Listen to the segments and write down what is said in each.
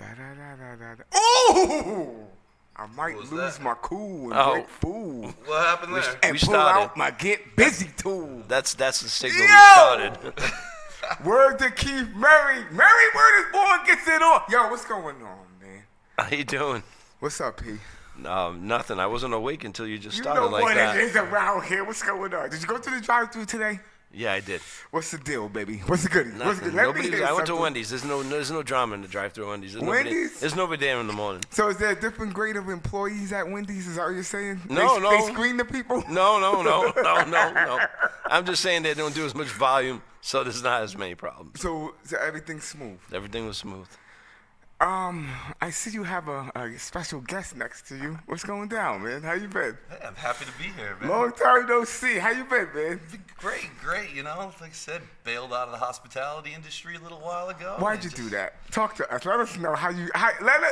Da-da-da-da-da-da. Oh! I might was lose that? my cool and Oh. break fool. What happened there? And We pull started. out my get busy tool. That's the signal Yo! we started. Word to Keith Murray. Murray, word is born, gets it on. Yo, what's going on, man? How you doing? What's up, P? Nothing. I wasn't awake until you just You started know like what that. it is around here. What's going on? Did you go to the drive-thru today? Yeah, I did. What's the deal, baby? What's the goodie? What's Nothing. good? Let me hear I went to something. Wendy's. There's no drama in the drive-through Wendy's. Wendy's? There's nobody there in the morning. So is there a different grade of employees at Wendy's? Is that what you're saying? No, they, no. They screen the people? No. I'm just saying they don't do as much volume, so there's not as many problems. So everything's smooth. Everything was smooth. I see you have a special guest next to you. What's going down, man? How you been? Hey, I'm happy to be here, man. Long time no see. How you been, man? Great. You know, like I said, bailed out of the hospitality industry a little while ago. Why'd and you just- do that? Talk to us. Let us know how you. Let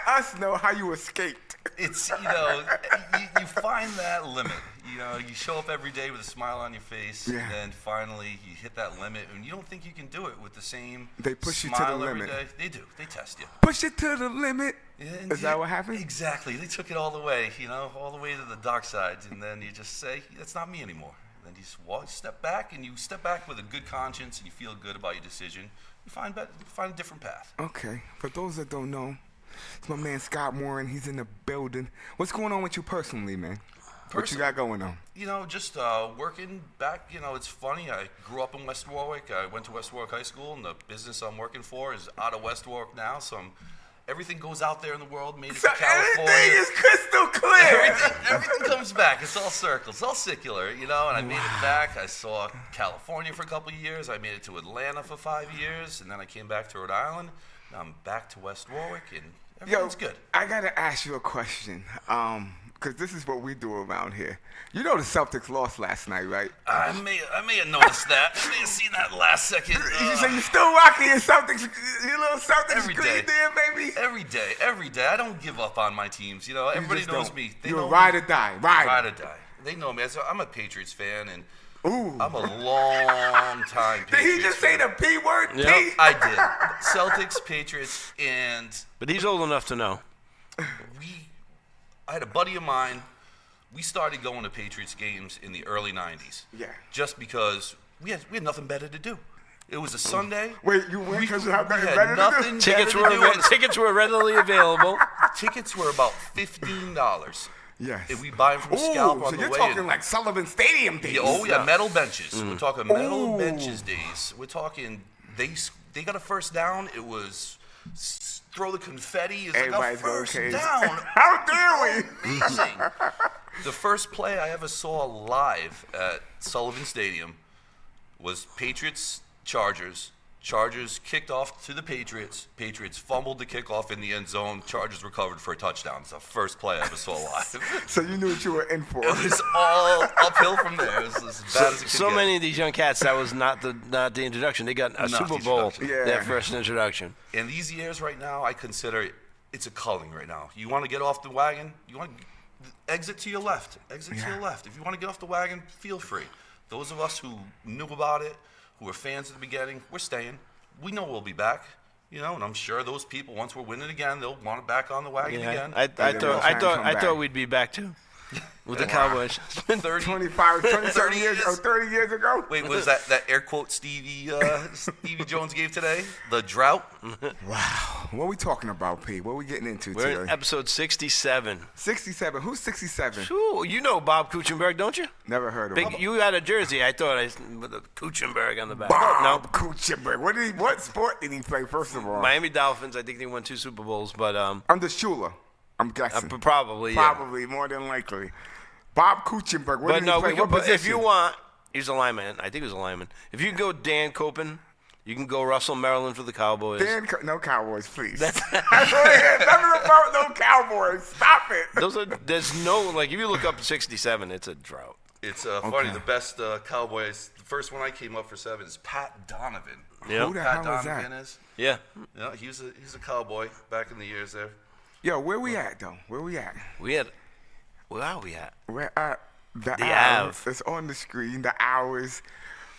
us know how you escaped. It's, you find that limit. You know, you show up every day with a smile on your face, Yeah. and then finally you hit that limit, and you don't think you can do it with the same They push you to smile the every limit. day. They do. They test you. Push it to the limit. And Is that what happened? Exactly. They took it all the way, all the way to the dark side, and then you just say, that's not me anymore. And then you just step back, and you step back with a good conscience, and you feel good about your decision. You find a different path. Okay. For those that don't know, it's my man Scott Warren. He's in the building. What's going on with you personally, man? What you got going on? Just working back. It's funny. I grew up in West Warwick. I went to West Warwick High School, and the business I'm working for is out of West Warwick now. So everything goes out there in the world, made it So to California. everything is crystal clear. Everything comes back. It's all circles. It's all circular, and I made it back. I saw California for a couple of years. I made it to Atlanta for 5 years, and then I came back to Rhode Island. Now I'm back to West Warwick, and everything's good. I gotta ask you a question, because this is what we do around here. You know the Celtics lost last night, right? I may have noticed that. I may have seen that last second. You say you still rocking your Celtics, your little Celtics Every green day. there, baby? Every day. I don't give up on my teams. Everybody just knows don't. me. They You're know a ride me. or die. Ride or die. They know me. I'm a Patriots fan, and Ooh. I'm a long time Did Patriots he just say fan. the P word? Yep. P? I did. Celtics, Patriots, and But he's old enough to know. I had a buddy of mine. We started going to Patriots games in the early 90s. Yeah. Just because we had nothing better to do. It was a Sunday. Wait, you went because you have we nothing had better to nothing do? Tickets better to do. tickets were readily available. Tickets were about $15. Yes. If we buy them from a scalp Ooh, on so the you're way talking in. like Sullivan Stadium days. Yeah, metal benches. We're talking metal Ooh. benches days. We're talking they got a first down. It was throw the confetti. It's Everybody's like a first going crazy. down. How dare we? Amazing. The first play I ever saw live at Sullivan Stadium was Patriots Chargers. Chargers kicked off to the Patriots. Patriots fumbled the kickoff in the end zone. Chargers recovered for a touchdown. It's the first play I ever saw live. So you knew what you were in for. It was all uphill from there. It was as bad as it could So get. many of these young cats, that was not the introduction. They got a Not Super the Bowl, introduction. Yeah. their first introduction. In these years right now, I consider it's a culling right now. You want to get off the wagon? You want to exit to your left. Exit to your left. If you want to get off the wagon, feel free. Those of us who knew about it, who were fans at the beginning, we're staying. We know we'll be back. And I'm sure those people, once we're winning again, they'll want it back on the wagon again. I they're gonna try and come thought back. we'd be back too with the Cowboys. It's been 25, 27 30 years, years. 30 years ago? Wait, was that air quote Stevie Jones gave today? The drought? Wow. What are we talking about, P? What are we getting into We're in today? episode 67. 67. Who's 67? Ooh, you know Bob Kuchenberg, don't you? Never heard of him. You had a jersey. I thought with a Kuchenberg on the back. Bob Kuchenberg. What sport did he play, first of all? Miami Dolphins. I think they won 2 Super Bowls, but Under Shula, I'm guessing. probably yeah. Probably, more than likely. Bob Kuchenberg. What But did he no, play? we can, What but if you position? want, he's a lineman. I think he was a lineman. If you can go Dan Copen, you can go Russell Maryland for the Cowboys. No Cowboys, please. I really hear nothing about no Cowboys. Stop it. There's no, like, if you look up 67, it's a drought. It's funny. The best Cowboys, the first one I came up for 7 is Pat Donovan. Yeah. Who the Pat hell is Donovan that? is? Yeah. Yeah, he's a Cowboy back in the years there. Yo, where we at, though? Where we at? Where are we at? We're at the Av. It's on the screen, the hours.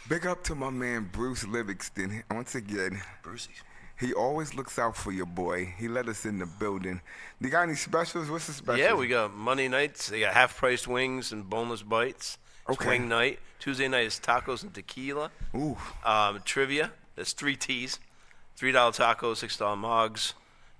Big up to my man Bruce Livingston once again. Brucey. He always looks out for your boy. He let us in the building. You got any specials? What's the special? Yeah, we got Monday nights. They got half-priced wings and boneless bites. It's Okay. wing night. Tuesday night is tacos and tequila. Ooh. Trivia. There's 3 T's. $3 tacos, $6 mugs.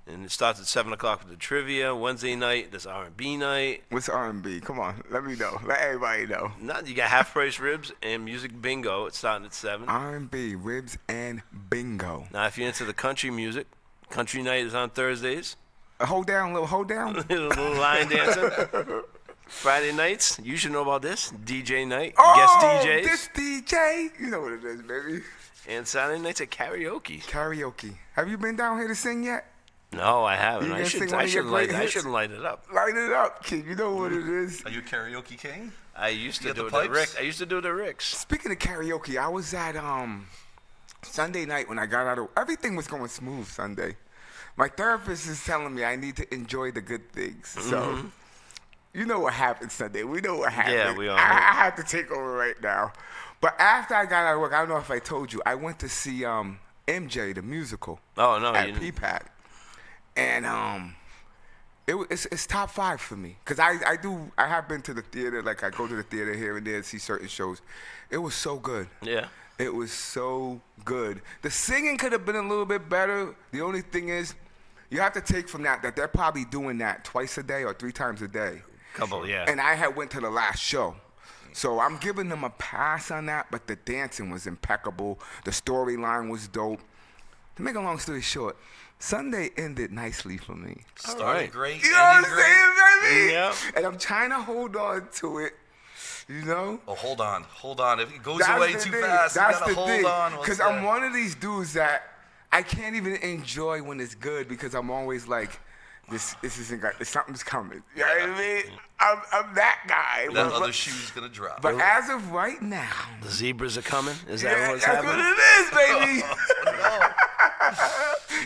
And it starts at 7 o'clock with the trivia. Wednesday night, there's R&B night. What's R&B? Come on, let me know. Let everybody know. You got half-price ribs and music bingo. It's starting at 7. R&B, ribs, and bingo. Now, if you're into the country music, country night is on Thursdays. Hold down, little hold down. A little line dancing. Friday nights, you should know about this. DJ night, Oh, guest DJs. this DJ. You know what it is, baby. And Saturday nights at karaoke. Karaoke. Have you been down here to sing yet? No, I haven't. You I gonna should. sing one I of your should light. great I hits? should light it up. Light it up, kid. You know what it is. Are you a karaoke king? I used to You got do the it at Rick. pipes? I used to do it at Rick's. Speaking of karaoke, I was at Sunday night when I got out of everything was going smooth Sunday. My therapist is telling me I need to enjoy the good things. So you know what happened Sunday. We know what happened. Yeah, we all I know. have to take over right now. But after I got out of work, I don't know if I told you, I went to see MJ the musical Oh no, at you didn't. PPAC. And it's top 5 for me because I have been to the theater, like I go to the theater here and there and see certain shows. It was so good. Yeah. It was so good. The singing could have been a little bit better. The only thing is, you have to take from that they're probably doing that twice a day or 3 times a day. Couple, yeah. And I had went to the last show. So I'm giving them a pass on that, but the dancing was impeccable. The storyline was dope. To make a long story short, Sunday ended nicely for me. Started right. great, You know what I'm ending great. saying, baby? Yeah. And I'm trying to hold on to it, you know? Oh, hold on. If it goes That's away the too thing. fast, That's you gotta the hold thing. on. What's Because that? I'm one of these dudes that I can't even enjoy when it's good because I'm always like, this isn't good. Something's coming. You know what I mean? I'm that guy. That but, other shoe's gonna drop. but as of right now, The zebras are coming. Is that yeah, what's that's happening? what it is, baby.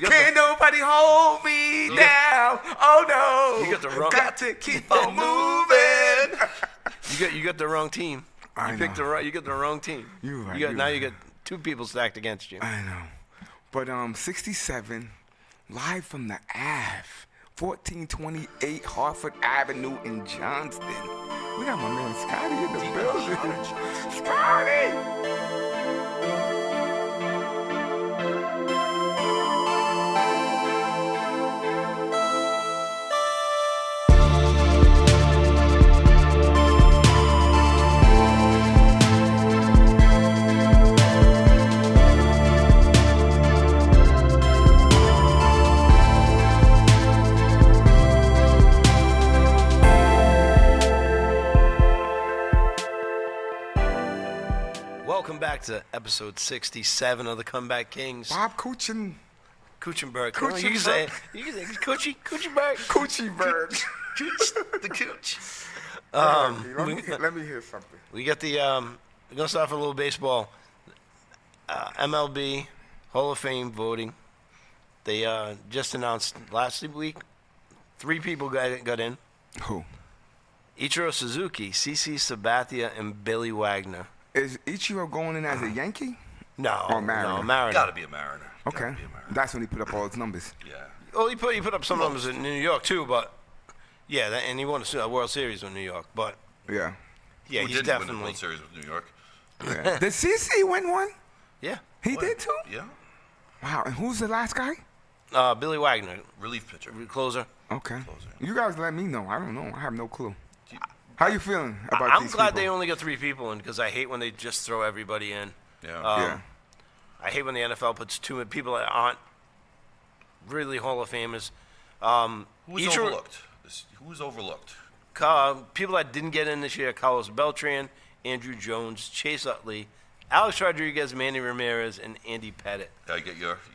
Can't nobody hold me down. Oh no. You got the wrong- Got to keep on moving. You got the wrong team. I You picked know. the right. You got the wrong team. You're right, You got, you're now right. you got 2 people stacked against you. I know. But 67, live from the Ave, 1428 Hartford Avenue in Johnston. We got my man Scotty in the building. Scotty! Welcome back to episode 67 of the Comeback Kings. Bob Kuchin, Kuchenberg. Come on, you can say it. You can say Kuchenberg. Coochieberg. the cooch. Let me hear something. We got the we're gonna start with a little baseball. MLB Hall of Fame voting. They just announced last week 3 people got in. Who? Ichiro Suzuki, CC Sabathia, and Billy Wagner. Is Ichiro going in as a Yankee? No, Or Mariner. no, Mariner. Gotta be a Mariner. Okay. Gotta be a Mariner. That's when he put up all his numbers. Yeah. Oh, he put up some numbers in New York too, but yeah, and he won a World Series in New York. But Yeah. yeah, Who he's didn't win the definitely World Series with New York? Yeah. Did CC win one? yeah. He did too? Yeah. Wow. And who's the last guy? Billy Wagner, Relief pitcher. closer. Okay. Closer. You guys let me know. I don't know. I have no clue. How you feeling about I'm these glad people? they only got 3 people in because I hate when they just throw everybody in. Yeah. Yeah. I hate when the NFL puts too many people that aren't really Hall of Famers. Who's Ichiro- overlooked? Who's overlooked? People that didn't get in this year: Carlos Beltran, Andrew Jones, Chase Utley, Alex Rodriguez, Manny Ramirez, and Andy Pettit. You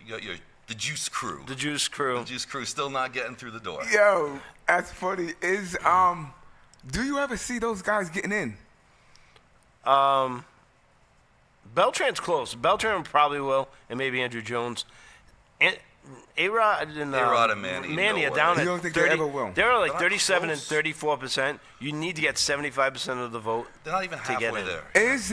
got the Juice Crew. The Juice Crew. The Juice Crew still not getting through the door. Yo, that's funny. Do you ever see those guys getting in? Beltran's close. Beltran probably will, and maybe Andrew Jones. And A-Rod and A-Rod and Manny, Manny no are way. down You at don't think they 30. ever will? They're like They're not 37 and close. 34%. You need to get 75% of the vote. They're not even to get halfway in. there. Is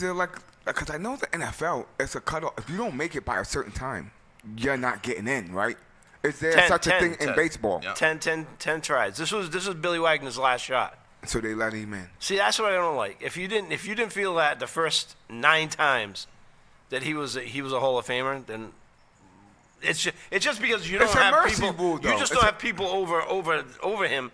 there like, because I know the NFL, it's a cutoff. If you don't make it by a certain time, you're not getting in, right? Is there 10, such a 10, thing in 10. baseball? Yeah. 10 tries. This was Billy Wagner's last shot. So they let him in. See, that's what I don't like. If you didn't feel that the first 9 times that he was a Hall of Famer, then it's just because you don't It's a have mercy people. rule, You though. just It's don't a- have people over him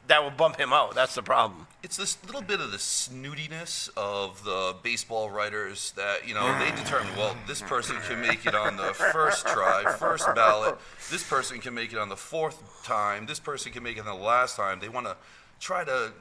that will bump him out. That's the problem. It's this little bit of the snootiness of the baseball writers that, they determine, well, this person can make it on the first try, first ballot. This person can make it on the 4th time. This person can make it on the last time. They want to try to,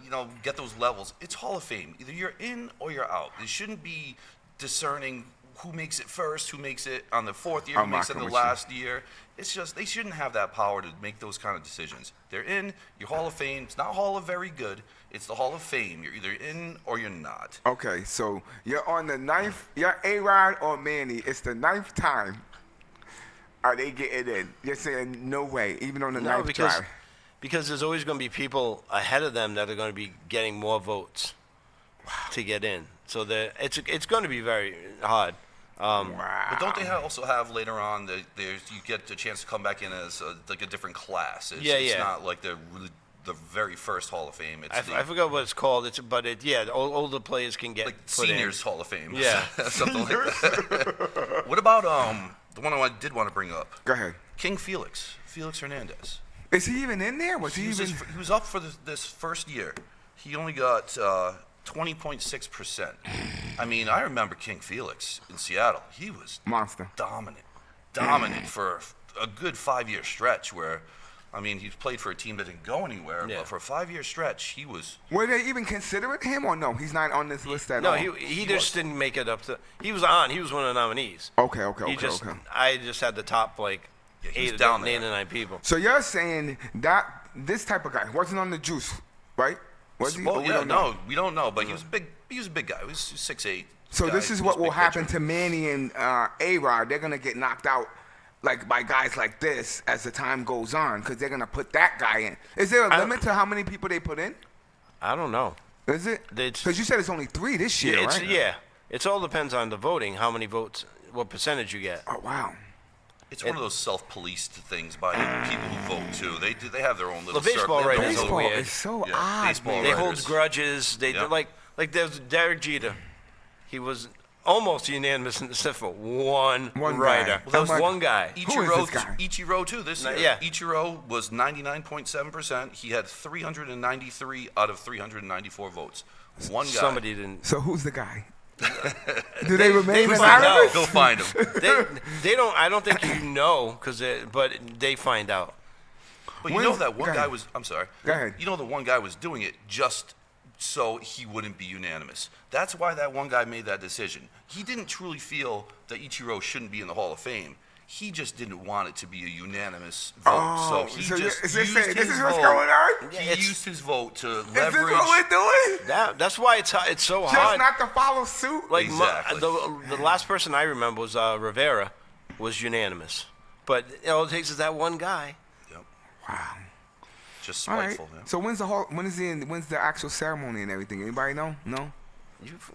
get those levels. It's Hall of Fame. Either you're in or you're out. It shouldn't be discerning who makes it first, who makes it on the 4th year, who I'm makes it rocking the with you. last year. It's just, they shouldn't have that power to make those kind of decisions. They're in, you're Hall of Fame. It's not Hall of Very Good. It's the Hall of Fame. You're either in or you're not. Okay, so you're on the 9th. You're A-Rod or Manny. It's the 9th time. Are they getting in? You're saying no way, even on the No, 9th because try. because there's always going to be people ahead of them that are going to be getting more votes to get in. So it's going to be very hard. Wow. But don't they also have later on you get the chance to come back in as like a different class? It's not like the very first Hall of Fame. It's I forgot what it's called. Older players can get like put Seniors in. Hall of Fame. Yeah. Something like that. What about the one I did want to bring up? Go ahead. King Felix Hernandez. Is he even in there? Was he even? He was up for this first year. He only got 20.6%. I mean, I remember King Felix in Seattle. He was Monster. dominant for a good 5-year stretch where, I mean, he's played for a team that didn't go anywhere, Yeah. but for a 5-year stretch, he was. Were they even considering him or no? He's not on this list at all. No, he just didn't make it up to. He was on. He was one of the nominees. Okay. I just had the top Yeah, he was 8 down or there. 9 people. So you're saying that this type of guy wasn't on the juice, right? Was he? Well, Or we yeah, don't know? no, we don't know, but he was big. He was a big guy. He was 6'8". So guy. this is He what was a will big happen pitcher. to Manny and A-Rod. They're gonna get knocked out, like by guys like this as the time goes on, because they're gonna put that guy in. Is there a limit to how many people they put in? I don't know. Is it? It's- Because you said it's only 3 this year, Yeah, right? It all depends on the voting, how many votes, what percentage you get. Oh wow. It's one of those self-policed things by people who vote too. They have their own little. The baseball circle. They have writers their are own Baseball little- weird. is so Yeah, odd. baseball man. They writers. hold grudges. They Yeah. like there's Derek Jeter. He was almost unanimous except for one One writer. guy. That was How much- one guy. Who is this guy? Ichiro too this year. Yeah. Ichiro was 99.7%. He had 393 out of 394 votes. One guy. Somebody didn't. So who's the guy? Do they remain they Find out. anonymous? Go find him. They don't. I don't think you know but they find out. But you When- know that one go guy ahead. was. I'm sorry. Go ahead. You know the one guy was doing it just so he wouldn't be unanimous. That's why that one guy made that decision. He didn't truly feel that Ichiro shouldn't be in the Hall of Fame. He just didn't want it to be a unanimous vote. Oh, so he so just is this used it? This his is what's vote. going on? Yeah, He it's- used his vote to Is this leverage. what we're doing? That's why it's so Just hard. not to follow suit? Like Exactly. the last person I remember was Rivera, was unanimous. But all it takes is that one guy. Yep. Wow. Just All right. spiteful. Yeah. So when's the actual ceremony and everything? Anybody know? No.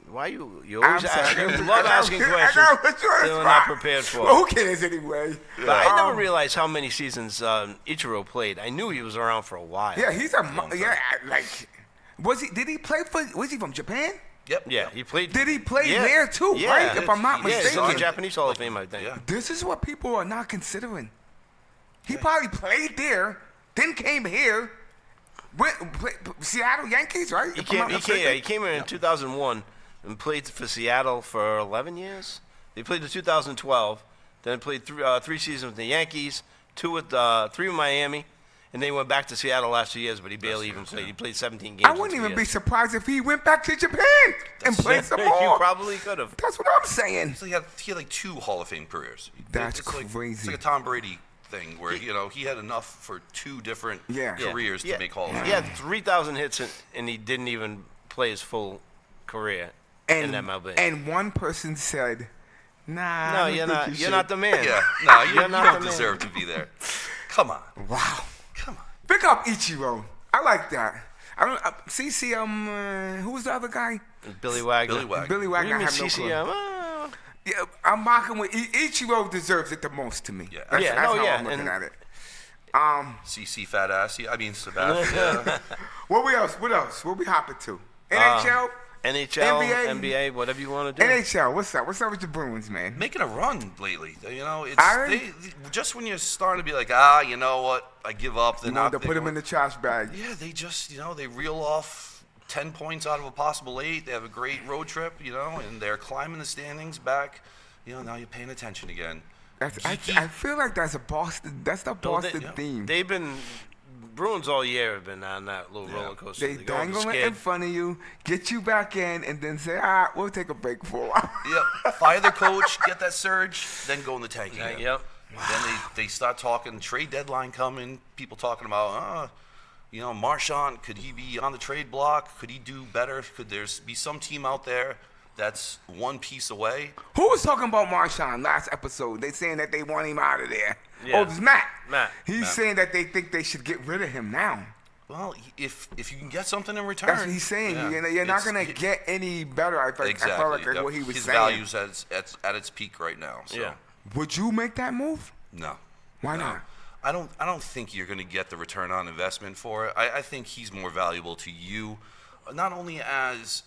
Why you always ask? You love asking I questions gotta put you on that the we're not spot. prepared for. Well, who cares anyway? But I never realized how many seasons Ichiro played. I knew he was around for a while. Yeah, he's Did he play for? Was he from Japan? Yep. Yeah, he played. Did he play Yeah. there too? Yeah. Right? If I'm not Yeah, he's on the mistaken. Japanese Hall of Fame, I think. Yeah. This is what people are not considering. He probably played there, then came here. Seattle Yankees, right? He If I'm not mistaken. he came here in 2001 and played for Seattle for 11 years. He played in 2012, then played 3 seasons with the Yankees, 3 with Miami, and then he went back to Seattle last 2 years, but he barely even played. He played 17 games. I wouldn't even be surprised if he went back to Japan and played some You more. probably could have. That's what I'm saying. So he had like 2 Hall of Fame careers. That's It's like, crazy. It's like a Tom Brady thing where he had enough for 2 different Yeah. careers to make Hall of Fame. He had 3,000 hits, and he didn't even play his full career in MLB. And one person said, "Nah, I no, don't you're think not. you You're should." not the man. Yeah, no, you not don't the man. deserve to be there. Come on, Wow. come on. Pick up Ichiro. I like that. I don't. CC. Who's the other guy? Billy Wagner. Billy Wagner. Billy What do Wagner. you I mean have no clue. CCM? Yeah, I'm mocking with Ichiro deserves it the most to me. Yeah. That's, Yeah, that's no, how yeah, I'm looking and- at it. CC fat ass. I mean Sebastian. What else? What else? What we hopping to? NHL? NHL, NBA? NBA, whatever you want to do. NHL. What's up? What's up with the Bruins, man? Making a run lately. You know, it's I- just when you're starting to be like, you know what? I give up. They're You not. wanted to put him in the trash bag. Yeah, they just, they reel off 10 points out of a possible 8. They have a great road trip, and they're climbing the standings back. Now you're paying attention again. I feel like that's a Boston. That's the Boston theme. They've been Bruins all year have been on that little roller coaster. They go on the dangle it skid. in front of you, get you back in, and then say, we'll take a break for a while. Yep. Fire the coach, get that surge, then go in the tank again. Yep. Then they start talking, trade deadline coming, people talking about, Marchand, could he be on the trade block? Could he do better? Could there be some team out there that's one piece away? Who was talking about Marchand last episode? They saying that they want him out of there. Yeah. Oh, it's Matt. Matt. He's saying that they think they should get rid of him now. Well, if you can get something in return. That's what he's saying. yeah, You're not it's- going to get any better. I felt like Yep. what he was His saying. value's at its peak right now. So. Yeah. Would you make that move? No. Why No. not? I don't think you're going to get the return on investment for it. I think he's more valuable to you, not only as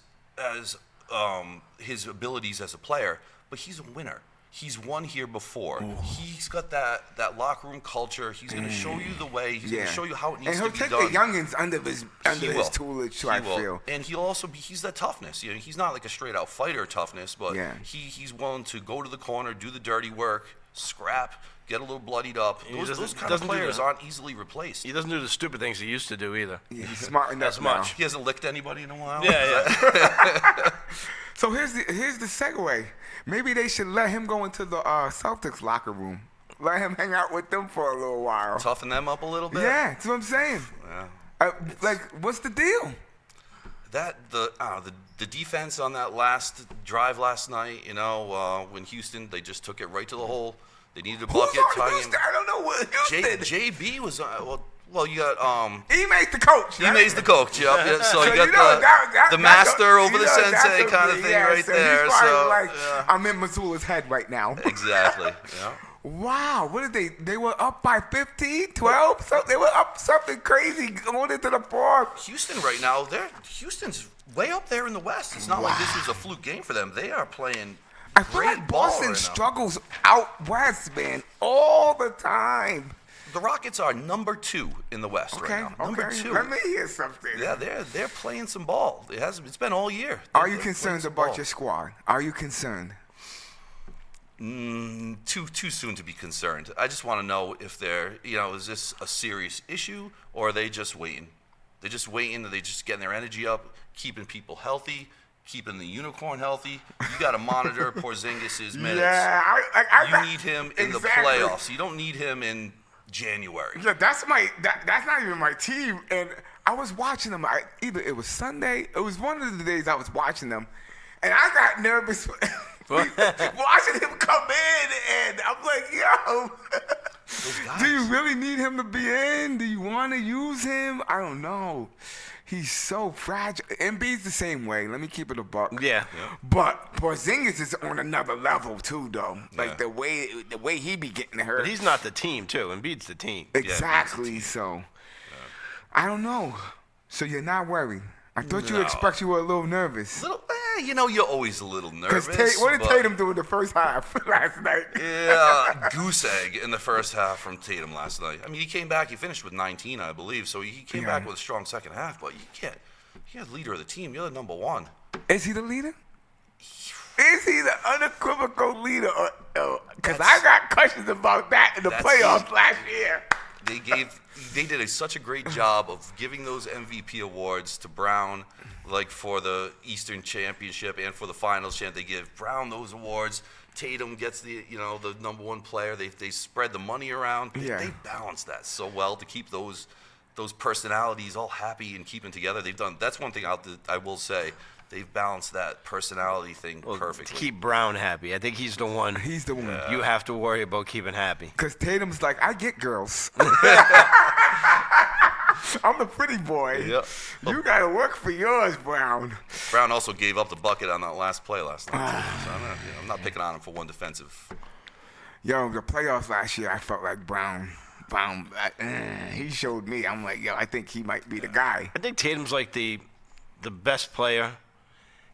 his abilities as a player, but he's a winner. He's won here before. Ooh. He's got that locker room culture. He's going to show you the way. He's going to show you how it needs and to be he'll done. take the youngins under his He will. tutelage, too, He I will. feel. And he'll also he's that toughness. He's not like a straight out fighter toughness, but Yeah. he's willing to go to the corner, do the dirty work, scrap, get a little bloodied up. He Those doesn't- kind of doesn't do players that. aren't easily replaced. He doesn't do the stupid things he used to do either. Yeah, he's smart enough As much. now. He hasn't licked anybody in a while. Yeah. So here's the segue. Maybe they should let him go into the Celtics locker room. Let him hang out with them for a little while. Toughen them up a little bit. Yeah, that's what I'm saying. Yeah. What's the deal? The defense on that last drive last night, when Houston, they just took it right to the hole. They needed a Who's bucket. on tying Houston? I don't know what Houston. JB was well, you got Ime's the coach. He makes the coach, yep. Yeah, so you got the that's master over the that's sensei a- kind of thing yeah, right so there. He's probably So like, yeah. I'm in Missoula's head right now. Exactly. Yeah. Wow, what did they were up by 15, 12? So they were up something crazy going into the fourth. Houston right now, Houston's way up there in the West. It's not like this was a fluke game for them. They are playing I feel great like ball Boston right now. struggles out west, man, all the time. The Rockets are number 2 in the West Okay, right now. Number okay. 2. Let me hear something. Yeah, they're playing some ball. It's been all year. Are you They're concerned playing some about ball. your squad? Are you concerned? Too soon to be concerned. I just want to know if they're, is this a serious issue or are they just waiting? They're just waiting. Are they just getting their energy up, keeping people healthy, keeping the unicorn healthy? You got to monitor Porzingis' minutes. Yeah, You need him in the Exactly. playoffs. You don't need him in January. Yeah, that's not even my team. And I was watching them. Either it was Sunday. It was one of the days I was watching them, and I got nervous watching him come in. And I'm like, yo, Those guys. do you really need him to be in? Do you want to use him? I don't know. He's so fragile. Embiid's the same way. Let me keep it a buck. Yeah. But Porzingis is on another level too, though. Like Yeah. the way he be getting hurt. But he's not the team, too. Embiid's the team. Exactly. So, I don't know. So you're not worried. I thought you No. expect you were a little nervous. You're always a little Because nervous. what did but- Tatum do in the first half last night? Yeah, goose egg in the first half from Tatum last night. I mean, he came back. He finished with 19, I believe. So he came back with a strong second half. But you're the leader of the team. You're the number 1. Is he the leader? Is he the unequivocal leader? Because I got questions about that in the That's playoffs it. last year. They did such a great job of giving those MVP awards to Brown, like for the Eastern Championship and for the Finals champ. They give Brown those awards. Tatum gets the number 1 player. They spread the money around. Yeah. They balance that so well to keep those personalities all happy and keeping together. That's one thing I will say. They've balanced that personality thing Well, perfectly. to keep Brown happy. I think he's the one He's the one. you have to worry about keeping happy. Because Tatum's like, I get girls. I'm the pretty boy. Yep. You got to work for yours, Brown. Brown also gave up the bucket on that last play last night. Too, so I'm not picking on him for one defensive. Yo, the playoffs last year, I felt like Brown, he showed me. I'm like, yo, I think he might be the guy. I think Tatum's like the best player,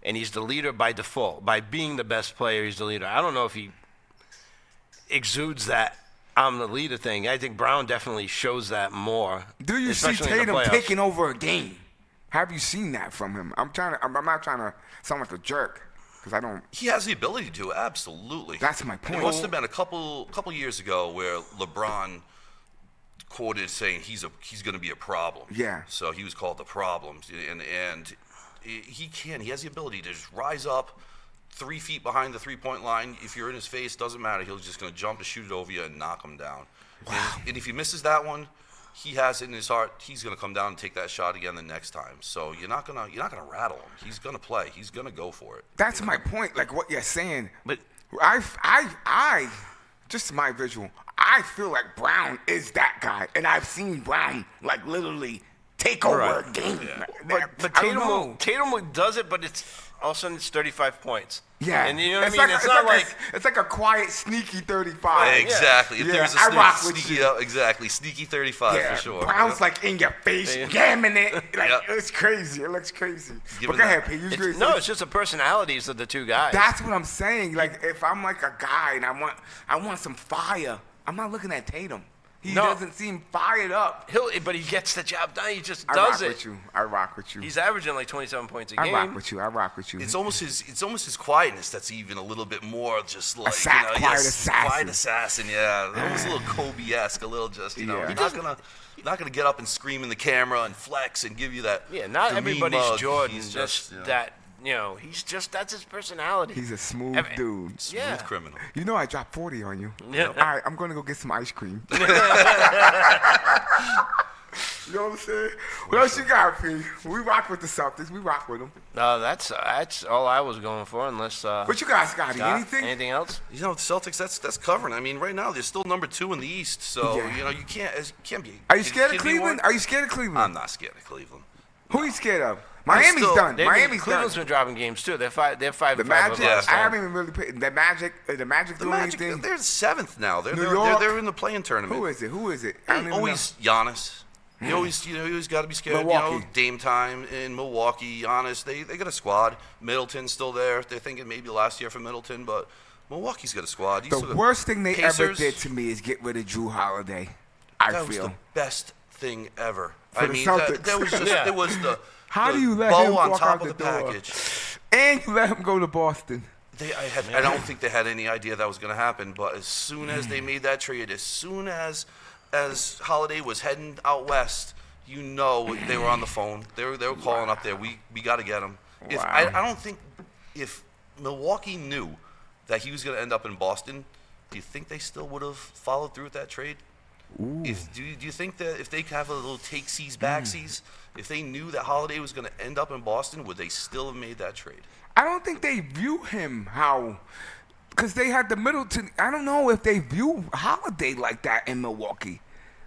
and he's the leader by default. By being the best player, he's the leader. I don't know if he exudes that I'm the leader thing. I think Brown definitely shows that more. Do you see especially in the Tatum playoffs. taking over a game? Have you seen that from him? I'm not trying to sound like a jerk, because I don't. He has the ability to, absolutely. That's my point. It must have been a couple years ago where LeBron quoted saying he's going to be a problem. Yeah. So he was called the problem, and he has the ability to just rise up 3 feet behind the 3-point line. If you're in his face, doesn't matter. He's just going to jump to shoot it over you and knock him down. Wow. And if he misses that one, he has it in his heart. He's going to come down and take that shot again the next time. So you're not gonna rattle him. He's going to play. He's going to go for it. That's my point. Like what you're saying. But I just my visual. I feel like Brown is that guy, and I've seen Brown like literally take over Right. a game. but I don't know. Tatum does it, but all of a sudden it's 35 points. Yeah, And you know what I mean? It's not like it's like a quiet, sneaky 35. Exactly. If Yeah, there's a I rock with sneaky, you. exactly, sneaky 35 Yeah, for sure. Brown's Yep. like in your face, Yeah. jamming it. Like Yep. it's crazy. It looks crazy. Give But it go that. ahead, P. You agree? it's just the personalities of the two guys. That's what I'm saying. Like if I'm like a guy and I want some fire, I'm not looking at Tatum. He No. doesn't seem fired up. But he gets the job done. He just I does rock it. with you. I rock with you. He's averaging like 27 points a I game. rock with you. I rock with you. It's almost his quietness that's even a little bit more just like quiet assassin. quiet assassin, yeah, almost a little Kobe-esque, a little just Yeah. You're not gonna get up and scream in the camera and flex and give you that. Yeah, not the mean everybody's mug. Jordan. He's Just you know, that, that's his personality. He's a smooth I mean, dude. smooth Yeah. criminal. You know I dropped 40 on you. Yeah. All right, I'm going to go get some ice cream. You know what I'm saying? What else you got, P? We rock with the Celtics. We rock with them. No, that's all I was going for. Unless What you got, Scotty? Scott, Anything? anything else? You know, the Celtics, that's covering. I mean, right now they're still number 2 in the East, so Yeah. you can't be. Are you scared of kidding me, Cleveland? Warren? Are you scared of Cleveland? I'm not scared of Cleveland. Who are you scared of? Miami's still- done. Miami's Cleveland's done. been dropping games too. They're five. They're 5 The and 5 Magic. over the last I 10. haven't even really paid. The Magic. The Magic The doing Magic, anything? they're 7th now. They're New York? they're in the play-in tournament. Who is it? Who is it? I don't even Always Giannis. You always got to be scared. Milwaukee. Dame time in Milwaukee. Giannis, they got a squad. Middleton's still there. They're thinking maybe last year for Middleton, but Milwaukee's got a squad. know. These are The worst thing they ever Pacers. did to me is get rid of Drew Holiday. I That was feel. the best thing ever. For the Celtics. that was just Yeah. it was the How the do you let bow him on walk top out of the the door? package. And you let him go to Boston. I don't think they had any idea that was going to happen. But as soon as they made that trade, as soon as Holiday was heading out west, they were on the phone. They were calling up there. We got to get him. If Wow. I don't think if Milwaukee knew that he was going to end up in Boston, do you think they still would have followed through with that trade? Do you think that if they have a little takesies backsies, if they knew that Holiday was going to end up in Boston, would they still have made that trade? I don't think they view him because they had the Middleton. I don't know if they view Holiday like that in Milwaukee.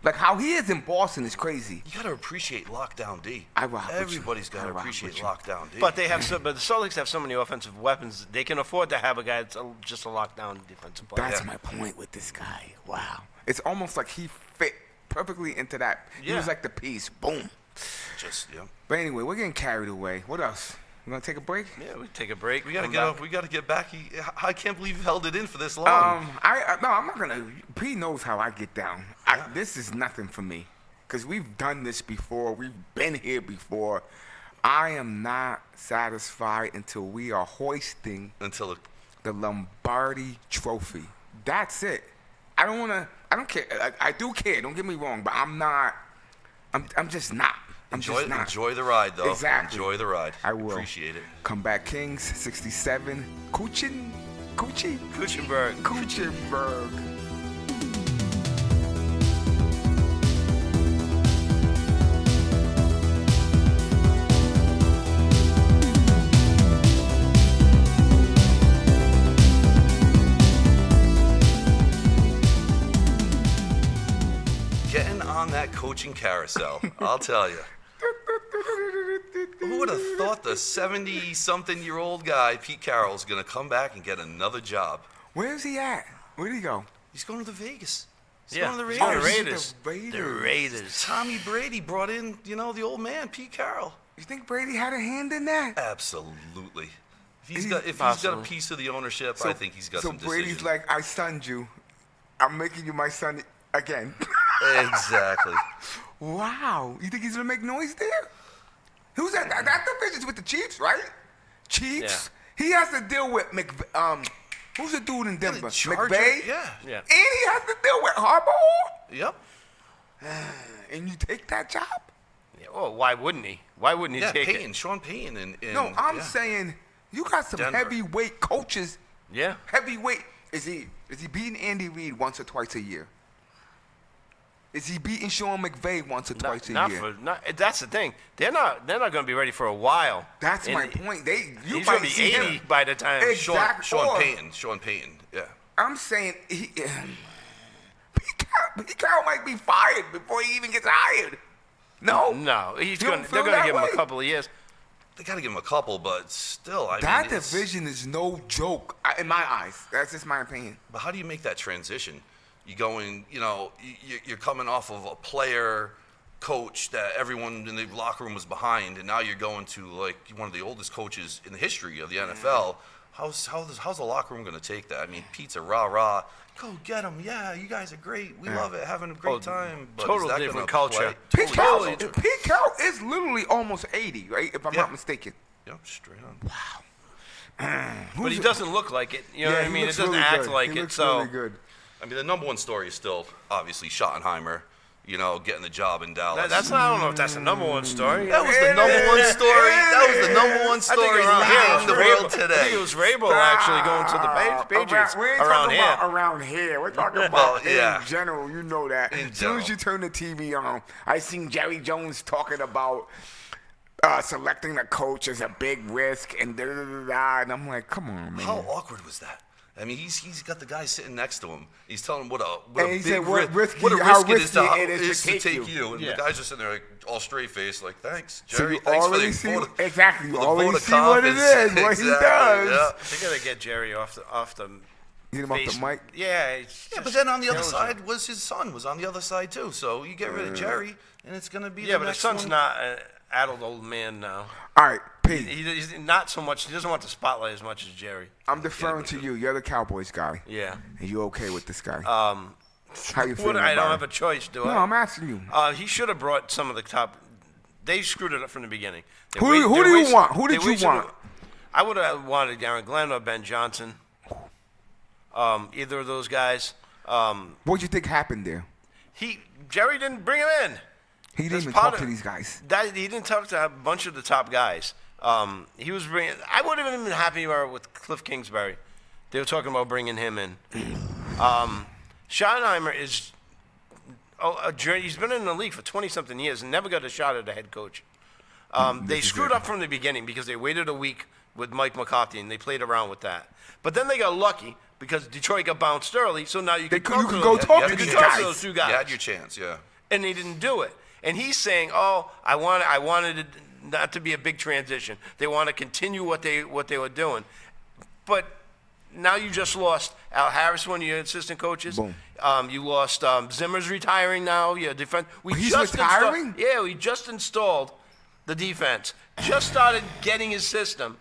Like how he is in Boston is crazy. You got to appreciate lockdown D. I rock with you. Everybody's got I to rock appreciate with you. lockdown D. But the Celtics have so many offensive weapons. They can afford to have a guy that's just a lockdown defensive player. That's my point with this guy. Wow. It's almost like he fit perfectly into that. He Yeah. was like the piece. Boom. yeah. But anyway, we're getting carried away. What else? You gonna take a break? Yeah, we take a break. We got to come get back. up. We got to get back. I can't believe you held it in for this long. No, I'm not gonna. P knows how I get down. This is nothing for me, cause we've done this before. We've been here before. I am not satisfied until we are hoisting Until the Lombardi Trophy. That's it. I don't care. I do care. Don't get me wrong, but I'm not. I'm just not. I'm just not. enjoy the ride, though. Exactly. Enjoy the ride. I will. Appreciate it. Comeback Kings 67. Kuchenberg. Getting on that coaching carousel. I'll tell you. Who would have thought the 70-something-year-old guy, Pete Carroll, is going to come back and get another job? Where's he at? Where'd he go? He's going to the Vegas. He's Yeah, going to the he's going to Raiders. Raiders. The The Raiders. Raiders. Tommy Brady brought in, the old man, Pete Carroll. You think Brady had a hand in that? Absolutely. If he's He's got a possible. piece of the ownership, I think he's got so some Brady's decisions. like, I sunned you. I'm making you my son again. Exactly. Wow. You think he's gonna make noise there? Who's that? That division's with the Chiefs, right? Chiefs. He has to deal with who's the dude in Denver? Charger? McVay. Yeah. Yeah. And he has to deal with Harbaugh. Yep. And you take that job? Yeah, well, why wouldn't he? Why wouldn't he Yeah, take Payton, it? Sean Payton. And No, I'm yeah. saying you got some Denver. heavyweight coaches. Yeah. Heavyweight. Is he beating Andy Reid once or twice a year? Is he beating Sean McVay once or twice a year? That's the thing. They're not going to be ready for a while. That's And my point. You he's might going to be see 80 him. by the time. Exactly. Sean Payton. Yeah. I'm saying Pete Carroll might be fired before he even gets hired. No. No, You they're don't feel going to that give him way? a couple of years. They got to give him a couple, but still, That it's- division is no joke in my eyes. That's just my opinion. But how do you make that transition? You going, you're coming off of a player, coach that everyone in the locker room was behind, and now you're going to like one of the oldest coaches in the history of the NFL. How's the locker room going to take that? I mean, Pete's a rah-rah. Go get him. Yeah, you guys are great. We love it. Having a great time. But total is that different gonna culture. play? Pete Totally Carroll, different. Pete Carroll is literally almost 80, right? If I'm Yeah. not mistaken. Yep, straight on. But he doesn't look like it. You know what I he mean? It looks doesn't really act good. like he it. looks So really good. I mean, the number one story is still obviously Schottenheimer, getting the job in Dallas. I don't know if that's the number one story. That was the number one story. That was the number one I think story around here it leading was the world Rabel. I think today. it was Rabel actually going to the Patriots We ain't around talking here. about around here. We're talking Well, about yeah. in general. You know that. In As soon as general. you turn the TV on, I seen Jerry Jones talking about selecting a coach is a big risk and da da da da. Da, and I'm like, come on, man. How awkward was that? I mean, he's got the guy sitting next to him. He's telling him what a And big he said, what risk, risky- what a how risk it is risky to, it is to take you. And Yeah. the guy's just sitting there like all straight faced, like, thanks, So Jerry. you Thanks for already the see vote of- exactly. You for the already vote of see what it confidence. is, what he Exactly, does. yeah. They gotta get Jerry off the Get him off face. the mic. Yeah. It's Yeah, but just then on the other kills you. side was his son was on the other side too. So you get rid of Jerry, and it's gonna be Yeah, the but his next son's one. not an adult old man now. All right, Pete. He's not so much. He doesn't want the spotlight as much as Jerry. I'm deferring to you. You're the Cowboys guy. Yeah. And you okay with this guy? Um, How you feeling I don't about have a it? choice, do No, I? I'm asking you. He should have brought some of the top. They screwed it up from the beginning. Who do you want? Who did you want? I would have wanted Aaron Glenn or Ben Johnson. Either of those guys. What'd you think happened there? Jerry didn't bring him in. He didn't That's even part talk of- to these guys. He didn't talk to a bunch of the top guys. He was bringing. I would have been happier with Cliff Kingsbury. They were talking about bringing him in. Schottenheimer is a journey. He's been in the league for 20-something years and never got a shot at a head coach. They is screwed it. up from the beginning because they waited a week with Mike McCarthy and they played around with that. But then they got lucky because Detroit got bounced early, so now you They could could- talk you to could them. go talk You to could these talk guys. to those two You guys. had your chance, yeah. And they didn't do it. And he's saying, "Oh, I wanted it not to be a big transition. They want to continue what they were doing." But now you just lost Al Harris, one of your assistant coaches. Boom. You lost Zimmer's retiring now. Your defense. He's retiring? We just installed the defense. Just started getting his system,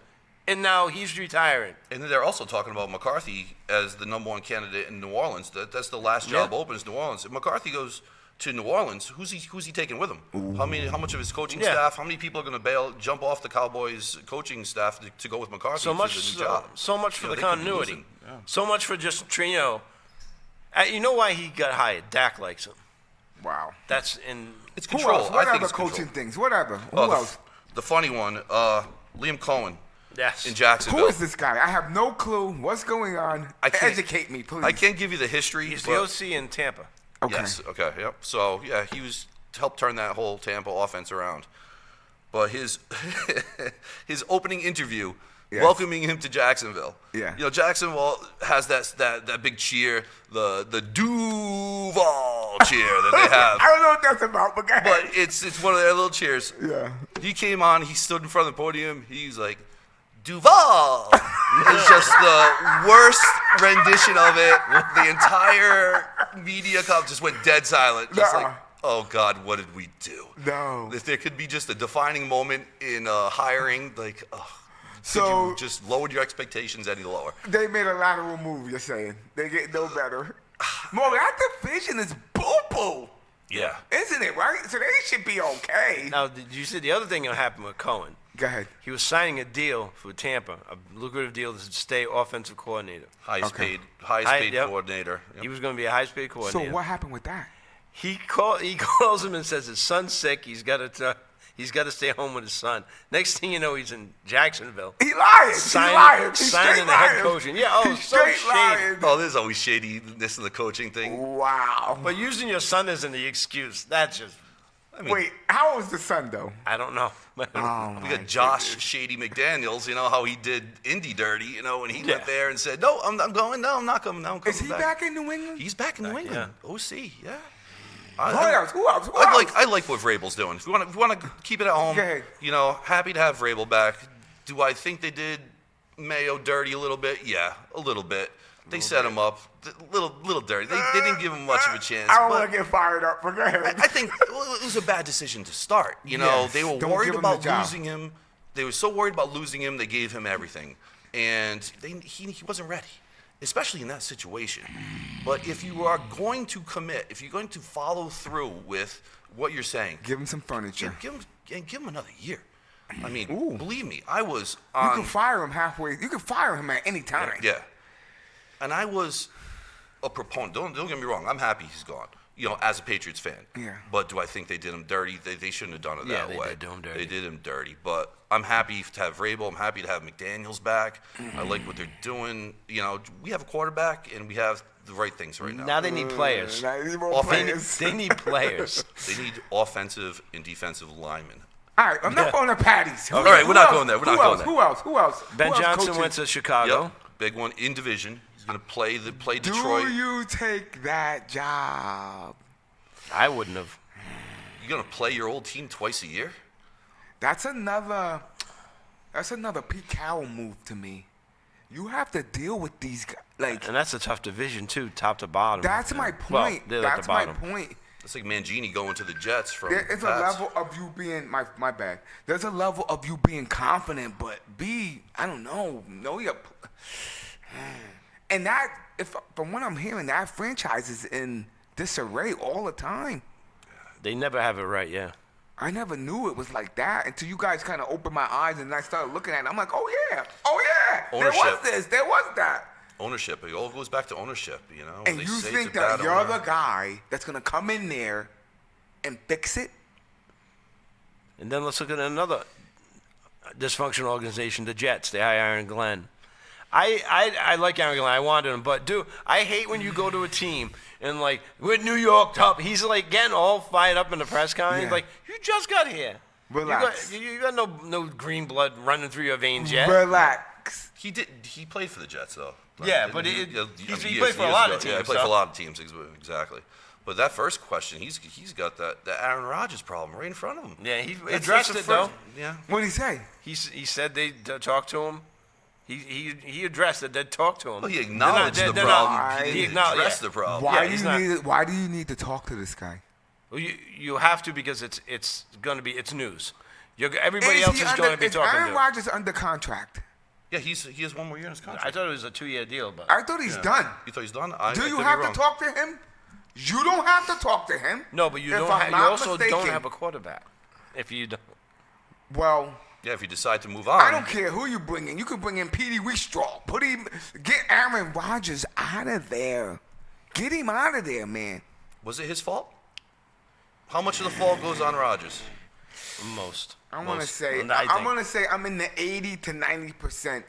and now he's retiring. And they're also talking about McCarthy as the number one candidate in New Orleans. That's the last job Yeah. open is New Orleans. If McCarthy goes to New Orleans, who's he taking with him? How much of his coaching Yeah. staff? How many people are going to jump off the Cowboys coaching staff to go with McCarthy So to much, the new job? so much for You know, the they could be continuity. losing. Yeah. So much for just you know why he got hired. Dak likes him. Wow. That's in. It's Who control. else? What I think other it's coaching control. things? Whatever. Who Oh, else? the funny one, Liam Cohen Yes. in Jacksonville. Who is this guy? I have no clue. What's going on? I can't- Educate me, please. I can't give you the history. He's but- the OC in Tampa. Okay. Yes. Okay. Yep. So yeah, he was helped turn that whole Tampa offense around. But his his opening interview Yes. welcoming him to Jacksonville. Yeah. You know, Jacksonville has that big cheer, the Duval cheer that they have. I don't know what that's about, but go ahead. But it's one of their little cheers. Yeah. He came on, he stood in front of the podium, he's like, Duval! It's just the worst rendition of it. The entire media just went dead silent. Just Nuh-uh. like, oh God, what did we do? No. If there could be just a defining moment in hiring, like, could So- you just lowered your expectations any lower? They made a lateral move, you're saying. They get no better. Mo, that division is boo-boo. Yeah. Isn't it, right? So they should be okay. Now, did you see the other thing that happened with Cohen? Go ahead. He was signing a deal for Tampa, a lucrative deal to stay offensive coordinator. Highest Okay. paid Yep. coordinator. Yep. He was going to be a highest-paid So coordinator. what happened with that? He calls him and says his son's sick. He's got to stay home with his son. Next thing you know, he's in Jacksonville. He lying. He's lying. He's signing straight the head lying. coaching. Yeah, oh, He's so straight shady. lying. Oh, there's always shadiness in the coaching thing. Wow. But using your son isn't the excuse. That's just, I mean, Wait, how old was the son, though? I don't know. Oh, we got Josh Shady McDaniels, you know, how he did Indy dirty, you know, when he Yeah. went there and said, no, I'm going. No, I'm not coming. No, I'm coming Is he back in New England? He's back in New England. OC, yeah. Who else? Who else? Who I else? like what Vrabel's doing. If you want to keep it at home, Go ahead. you know, happy to have Vrabel back. Do I think they did Mayo dirty a little bit? Yeah, a little bit. They set him up, little dirty. They didn't give him much of a chance. I don't but want to get fired up, but go ahead. I think it was a bad decision to start. You know, Yes, they were don't worried give him the about job. losing him. They were so worried about losing him, they gave him everything, and he wasn't ready, especially in that situation. But if you are going to commit, if you're going to follow through with what you're saying, Give him some furniture. give him another year. I mean, Ooh. believe me, I was You on. can fire him halfway. You can fire him at any time. Yeah. And I was a proponent. Don't get me wrong. I'm happy he's gone. You know, as a Patriots fan. Yeah. But do I think they did him dirty? They shouldn't have done it Yeah, that they way. did do him dirty. They did him dirty. But I'm happy to have Vrabel. I'm happy to have McDaniels back. I like what they're doing. You know, we have a quarterback and we have the right things right now. Now they need players. Now, you more Offense. players. They need players. They need offensive and defensive linemen. All right, I'm not Yeah. going to Patties. All right, we're not going there. We're not going there. Who else? Who else? Ben Who else Johnson coaching? went to Chicago. Yep. Big one in division. He's going to play Do Detroit. you take that job? I wouldn't have. You're going to play your old team twice a year? That's another Pete Carroll move to me. You have to deal with these guys. Like, And that's a tough division, too, top to bottom. that's my Well, point. they're at the That's my bottom. point. It's like Mangini going to the Jets from There is a Pats. level of you being my bad. There's a level of you being confident, but I don't know your. And that, if from what I'm hearing, that franchise is in disarray all the time. They never have it right, yeah. I never knew it was like that until you guys kind of opened my eyes and I started looking at it. I'm like, oh yeah, there was Ownership. this, there was that. Ownership. It all goes back to ownership, you know. And They you say it's think a that bad you're owner. the guy that's gonna come in there and fix it? And then let's look at another dysfunctional organization, the Jets. They hire Aaron Glenn. I like Aaron Glenn. I wanted him, but dude, I hate when you go to a team and like we're New York top. He's like getting all fired up in the press conference. Yeah. Like you just got here. Relax. You got no green blood running through your veins yet. Relax. He played for the Jets though. Yeah, Didn't but he? he Years played for a lot of ago. Yeah, he teams, played for a so- lot of teams, exactly. But that first question, he's got that Aaron Rodgers problem right in front of him. Yeah, he That's addressed the it though. first- Yeah. What did he say? He said they talked to him. He addressed it. They talked to him. Well, he acknowledged They're not- the they're not- problem. He He didn't acknowledged- address yeah. the problem. Why he's do not- you need to talk to this guy? Well, you have to because it's going to be news. Everybody Is else he is going to be is talking Aaron to. Rodgers under contract? Yeah, he has one more year in his contract. I thought it was a 2-year deal, but I thought he's done. You thought he's done? Do I you could be have to wrong. talk to him? You don't have to talk to him. no, but you If don't. I'm You not also don't mistaken. have a quarterback. If you don't, Well, Yeah, if you decide to move on. I don't care who you bring in. You can bring in Petey Wheatstraw. Get Aaron Rodgers out of there. Get him out of there, man. Was it his fault? How much of the fault goes on Rodgers? most. I'm gonna Most- say I I'm think. gonna say I'm in the 80 to 90%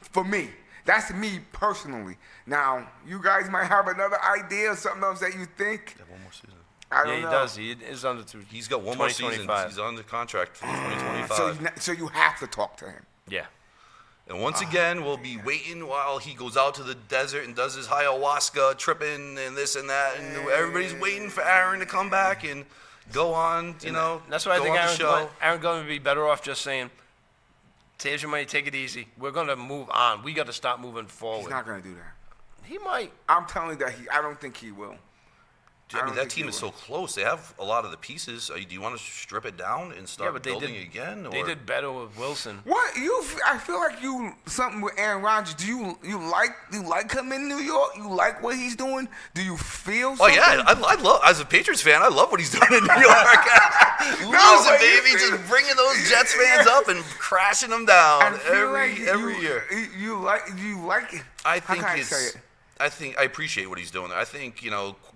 for me. That's me personally. Now, you guys might have another idea or something else that you think. Got one more season. I don't Yeah, he know. does. He is under through. He's got one more season. 2025. He's on the contract for 2025. So you have to talk to him. Yeah. And once again, we'll be waiting while he goes out to the desert and does his ayahuasca tripping and this and that. And everybody's waiting for Aaron to come back and go on, That's why I go think on the show. Aaron Glenn would be better off just saying, "Here's your money, take it easy. We're going to move on. We got to stop moving forward." He's not gonna do that. He might. I'm telling you that I don't think he will. I mean, don't that think team he is will. so close. They have a lot of the pieces. Do you want to strip it down and start but they building did again? They or- did better with Wilson. What I feel like you something with Aaron Rodgers. Do you like him in New York? You like what he's doing? Do you feel? Oh Something? yeah, I love as a Patriots fan. I love what he's doing in New York. Losing, but you baby, feel- just bringing those Jets fans up and crashing them down I feel every year. You like it. I How think can it's. say it? I appreciate what he's doing. I think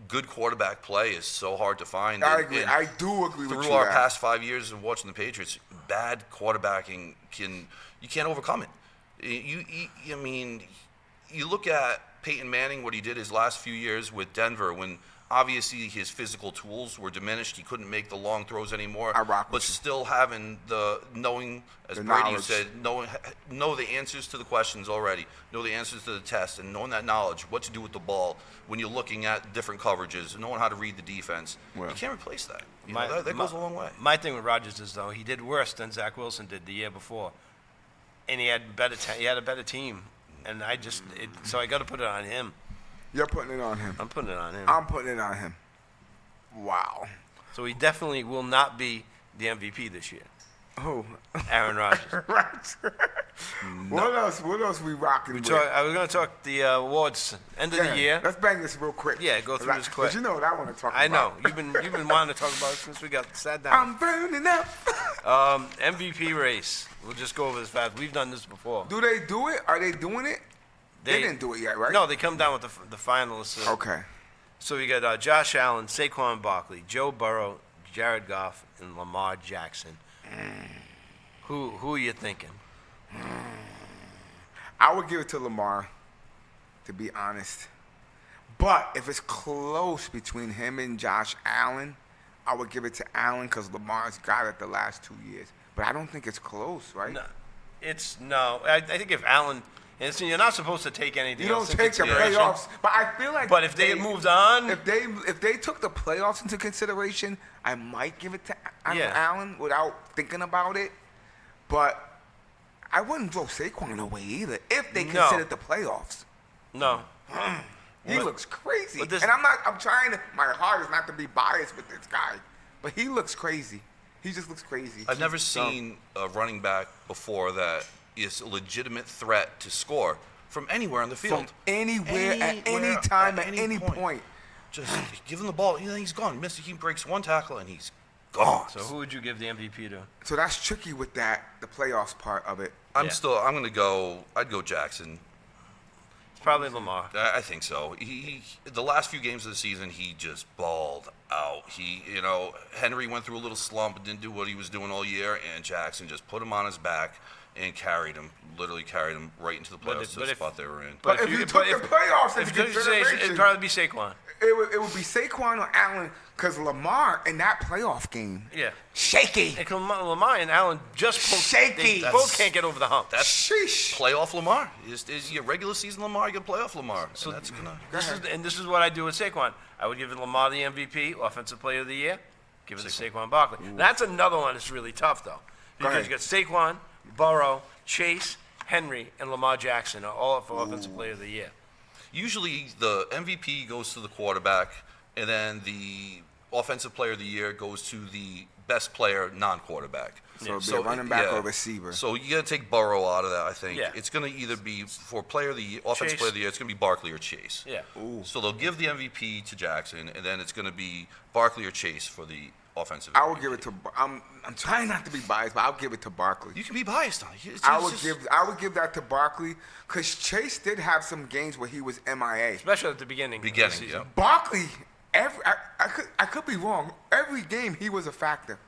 good quarterback play is so hard to find. I And- agree. and I do agree with through you. our there. past 5 years of watching the Patriots, bad quarterbacking you can't overcome it. I mean, you look at Peyton Manning, what he did his last few years with Denver, when obviously his physical tools were diminished, he couldn't make the long throws anymore. I rock but with you. still having the knowing, as The Brady knowledge. said, know the answers to the questions already, know the answers to the test, and knowing that knowledge, what to do with the ball when you're looking at different coverages, knowing how to read the defense. Well. You can't replace that. That goes a long way. My thing with Rodgers is, though, he did worse than Zach Wilson did the year before, and he had he had a better team, and so I got to put it on him. You're putting it on him. I'm putting it on him. I'm putting it on him. Wow. So he definitely will not be the MVP this year. Oh. Aaron Rodgers. Right. What else we rocking with? I was going to talk the awards end of the year. Let's bang this real quick. Yeah, go through this quick. But you know what I want to talk I know about. you've been wanting to talk about it since we got sat down. I'm burning up. MVP race. We'll just go over this fast. We've done this before. Do they do it? Are they doing it? They didn't do it yet, right? No, they come down with the finalists. Okay. So we got Josh Allen, Saquon Barkley, Joe Burrow, Jared Goff, and Lamar Jackson. Who are you thinking? I would give it to Lamar, to be honest. But if it's close between him and Josh Allen, I would give it to Allen because Lamar's got it the last 2 years. But I don't think it's close, right? No. I think if Allen, and so you're not supposed to take anything. You don't else into take the consideration. playoffs, but I feel like. But if they had moved on, if they took the playoffs into consideration, I might give it to Yeah. Allen without thinking about it. But I wouldn't throw Saquon away either if they No. considered the playoffs. no. He looks crazy, but this- and I'm trying to. My heart is not to be biased with this guy, but he looks crazy. He just looks crazy. I've never seen a running back before that is a legitimate threat to score from anywhere on the field. From anywhere, at any time, at any point. Just give him the ball. He's gone. He breaks one tackle and he's gone. So who would you give the MVP to? So that's tricky with the playoffs part of it. I'm Yeah. going to go. I'd go Jackson. It's probably Lamar. I think so. The last few games of the season, he just balled out. Henry went through a little slump and didn't do what he was doing all year, and Jackson just put him on his back and literally carried him right into the But playoffs if- to but the if- spot they were in. But if you took the playoffs if into you took consideration, it'd probably be Saquon. it would be Saquon or Allen because Lamar in that playoff game, Yeah. shaky. And Lamar and Allen just both, Shaky. They both can't get over the hump. That's Sheesh. playoff Lamar. Is your regular season Lamar, you get playoff Lamar. So And that's gonna. This is what I do with Saquon. I would give Lamar the MVP, Offensive Player of the Year. Give it to Saquon Barkley. That's another one that's really tough, though. Because ahead. you got Saquon, Burrow, Chase, Henry, and Lamar Jackson are all up for Offensive Player of the Year. Usually the MVP goes to the quarterback, and then the offensive player of the year goes to the best player, non-quarterback. So it'd be a running back or a receiver. So you got to take Burrow out of that, I think. Yeah. It's going to either be for player of the year, offensive Chase. player of the year, it's going to be Barkley or Chase. Yeah. So they'll give the MVP to Jackson, and then it's going to be Barkley or Chase for the offensive I would MVP. give it to. I'm trying not to be biased, but I'll give it to Barkley. You can be biased on it. I would give that to Barkley because Chase did have some games where he was MIA. Especially at the beginning. of the Beginning, season. yeah. Barkley, I could be wrong. Every game he was a factor,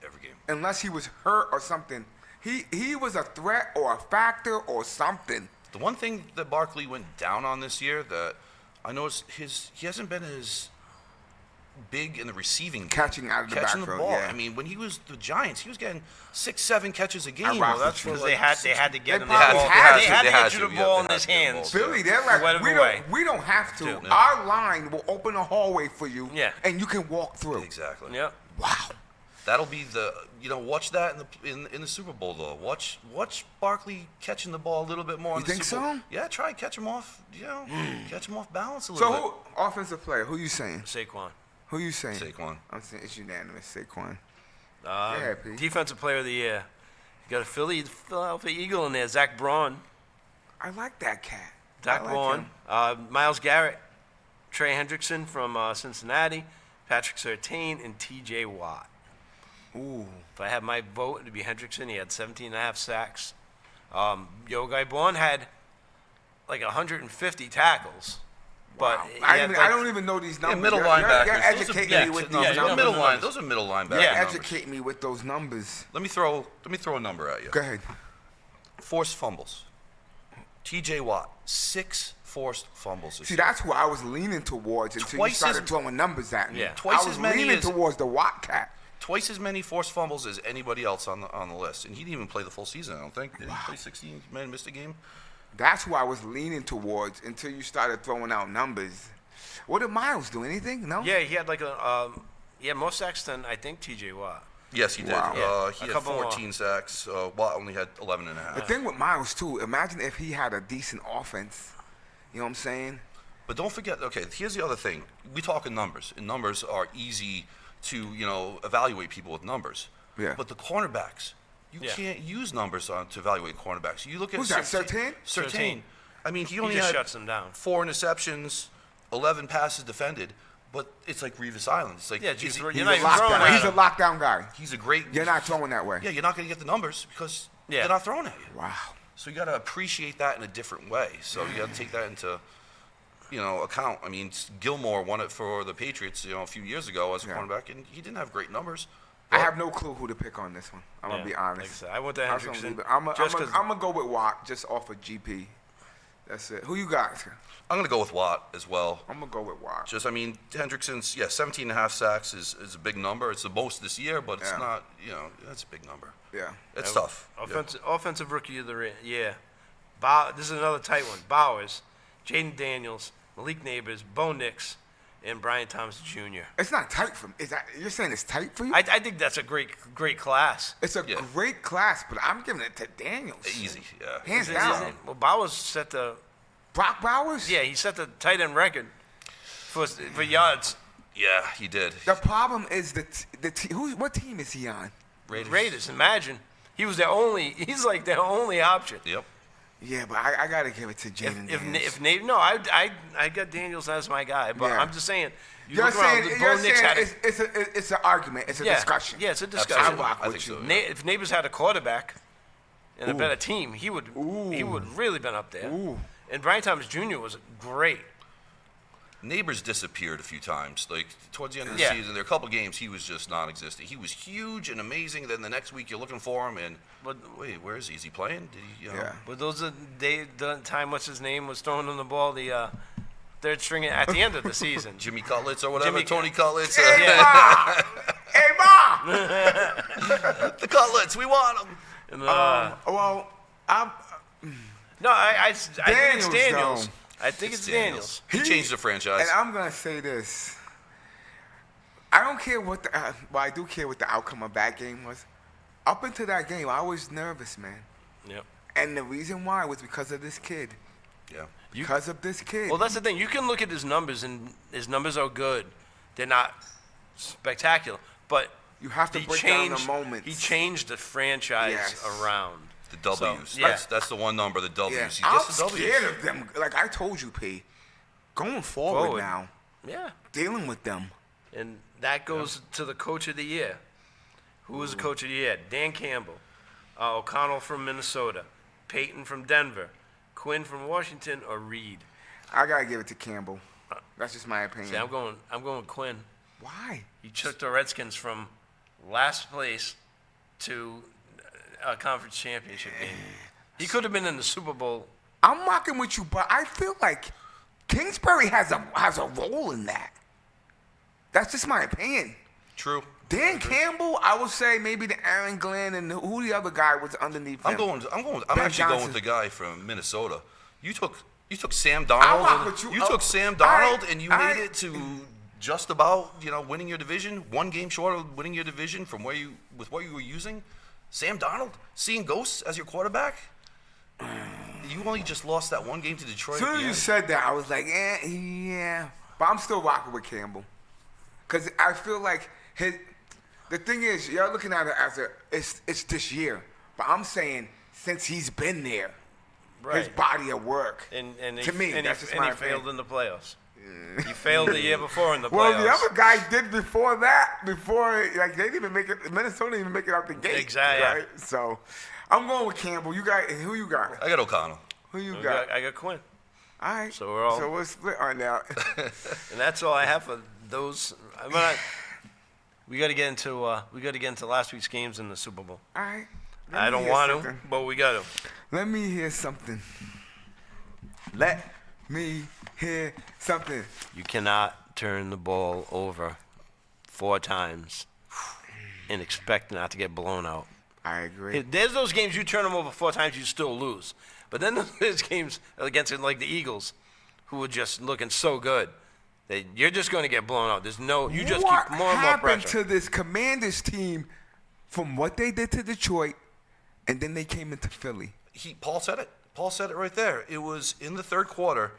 Every game. unless he was hurt or something. He was a threat or a factor or something. The one thing that Barkley went down on this year that I noticed he hasn't been as big in the receiving game. Catching out of the Catching the backfield, ball. yeah. I mean, when he was the Giants, he was getting 6-7 catches a game. rocked Well, the that's Chiefs. Because they had to get him the probably ball. had They to. had They to had get you to, the yeah, ball they in had his to get the hands. ball. Billy, they're like, Whatever we way. don't have to. Yeah. Our line will open a hallway for you, Yeah. and you can walk through. Exactly. Yep. Wow. That'll be the watch that in the Super Bowl though. Watch Barkley catching the ball a little bit more. You in the think Super Bowl. so? Yeah, try and catch him off. Catch him off balance a So little who offensive player? Who you saying? Saquon. Who you saying? Saquon. I'm saying it's unanimous. Saquon. Yeah, Pete. Defensive player of the year. You got a Philadelphia Eagle in there, Zach Braun. I like that cat. Zach I like Braun. him. Miles Garrett. Trey Hendrickson from Cincinnati. Patrick Surtain and T.J. Watt. Ooh. If I had my vote, it'd be Hendrickson. He had 17 and a half sacks. Yogi Bond had like 150 tackles. But Wow. he I had don't even know these Yeah, numbers. middle You're linebackers. educating me with these numbers. middle line. numbers. Those are middle linebackers. You're numbers. educating me with those numbers. Let me throw a number at you. Go ahead. Forced fumbles. T.J. Watt, 6 forced fumbles this See, year. that's who I was leaning towards until you Twice started as- throwing numbers at me. Yeah. Twice I was as many leaning as- towards the Watt cat. Twice as many forced fumbles as anybody else on the list, and he didn't even play the full season. I don't think. Did he play 16? He might have missed a game. That's who I was leaning towards until you started throwing out numbers. What did Miles do? Anything? No? Yeah, he had like he had more sacks than I think T.J. Watt. Yes, he did. Wow. Yeah, He a had couple more. 14 sacks. Watt only had 11 and a The half. thing with Miles, too, imagine if he had a decent offense. You know what I'm saying? But don't forget. Okay, here's the other thing. We talk in numbers, and numbers are easy to evaluate people with numbers. Yeah. But the cornerbacks, you Yeah. can't use numbers to evaluate cornerbacks. You look at Who's that, Surtain? Surtain. I mean, he only just had shuts them down. 4 interceptions, 11 passes defended. But it's like Revis Island. It's like Yeah, is he- you're He's not a even throwing lockdown. at He's a him. lockdown guy. he's a great. You're not throwing that way. Yeah, you're not going to get the numbers because Yeah. they're not throwing at you. Wow. So you got to appreciate that in a different way. So you got to take that into, account. I mean, Gilmore won it for the Patriots, a few years ago as a Yeah. cornerback, and he didn't have great numbers. I But have no clue who to pick on this one. I'm going to be Like I honest. said, I went to I'm just gonna Hendrickson. leave it. I'm just 'cause- going to go with Watt just off of GP. That's it. Who you got? I'm going to go with Watt as well. I'm going to go with Watt. Hendrickson's 17 and a half sacks is a big number. It's the most this year, but it's Yeah. not. That's a big number. Yeah. It's tough. Yeah. Offensive rookie of the year. This is another tight one. Bowers, Jaden Daniels, Malik Neighbors, Bo Nix, and Brian Thomas Jr. It's not tight for me. You're saying it's tight for you? I think that's a great class. It's a Yeah. great class, but I'm giving it to Daniels. Easy. Yeah. Hands Isn't down. it? Well, Bowers set the Brock Bowers? he set the tight end record for yards. Yeah, he did. The problem is what team is he on? Raiders. Imagine he's like their only option. Yep. Yeah, but I got to give it to Jaden Daniels. No, I got Daniels as my guy, but Yeah. I'm just saying. You're look around, saying, Bo Nix had a- it's an argument. It's a discussion. Yeah, it's a I discussion. rock I with think you. so. If Neighbors had a quarterback and a better team, he would Ooh. really been up there. Ooh. And Brian Thomas Jr. was great. Neighbors disappeared a few times. Like towards the end of the Yeah. season, there were a couple games he was just non-existent. He was huge and amazing. Then the next week you're looking for him, and wait, where is he? Is he playing? Did he? Yeah. But those are the time what's his name was throwing him the ball, the third string at the end of the season. Jimmy Cutlets or whatever. Jimmy Tony Cutlets. Hey, Yeah. Ma! Hey, Ma! The Cutlets. We want them. And, Well, I'm. no, I think it's Daniels, Daniels. though. I think it's Daniels. He changed the franchise. And I'm gonna say this. I don't care what well, I do care what the outcome of that game was. Up until that game, I was nervous, man. Yep. And the reason why was because of this kid. Yeah. Because of this kid. Well, that's the thing. You can look at his numbers, and his numbers are good. They're not spectacular, but You have to he break down the changed- moments. He changed the franchise Yes. around. The W's. So, yeah. That's the one number. The W's. yeah. He I'm gets the W's. scared of them. Like I told you, P. Going forward Forward. now, Yeah. dealing with them. And that goes to the coach of the year. Who was the coach of the year? Dan Campbell, O'Connell from Minnesota, Peyton from Denver, Quinn from Washington, or Reed. I gotta give it to Campbell. That's just my opinion. See, I'm going with Quinn. Why? He took the Redskins from last place to a conference championship game. He could have been in the Super Bowl. I'm mocking with you, but I feel like Kingsbury has a role in that. That's just my opinion. True. Dan Campbell, I would say maybe the Aaron Glenn and who the other guy was underneath him. I'm Ben actually going Johnson. with the guy from Minnesota. You took Sam I'll rock Darnold. with you. You Oh, took Sam all right, Darnold and you all made right. it to just about, winning your division, one game short of winning your division from what you were using. Sam Darnold, seeing ghosts as your quarterback. You only just lost that one game to Detroit. As at soon the as you end. said that, I was like, yeah. But I'm still rocking with Campbell. Because I feel like the thing is, you're looking at it as it's this year. But I'm saying, since he's been there, his Right. body of work. And to me, and that's just he my failed opinion. in the playoffs. He failed the year before in the Well, playoffs. the other guy did before that. Like they didn't even make it. Minnesota didn't even make it out the gate. Exactly. Right. So, I'm going with Campbell. You got who? You got? I got O'Connell. Who you I got? got Quinn. All right. So we're all- So we're split on that. And that's all I have for those. We got to get into last week's games in the Super Bowl. All right. I don't want to, but we got to. Let me hear something. Let me hear something. You cannot turn the ball over 4 times and expect not to get blown out. I agree. There's those games you turn them over 4 times, you still lose. But then there's games against like the Eagles, who are just looking so good that you're just going to get blown out. You just what keep more and more happened pressure. to this Commanders team from what they did to Detroit, and then they came into Philly? Paul said it. Paul said it right there. It was in the third quarter.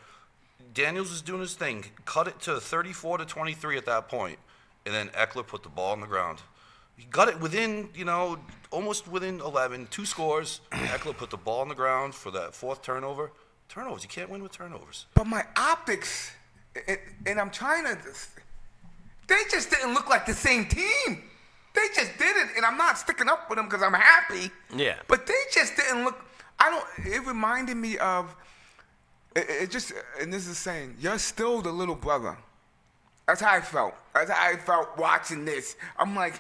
Daniels was doing his thing. Cut it to 34-23 at that point, and then Eckler put the ball on the ground. He got it within, almost within 11, 2 scores. Eckler put the ball on the ground for that 4th turnover. Turnovers, you can't win with turnovers. But my optics, and I'm trying to, they just didn't look like the same team. They just didn't, and I'm not sticking up with them because I'm happy. Yeah. But they just didn't look. It reminded me of. It just, and this is saying, you're still the little brother. That's how I felt. That's how I felt watching this. I'm like,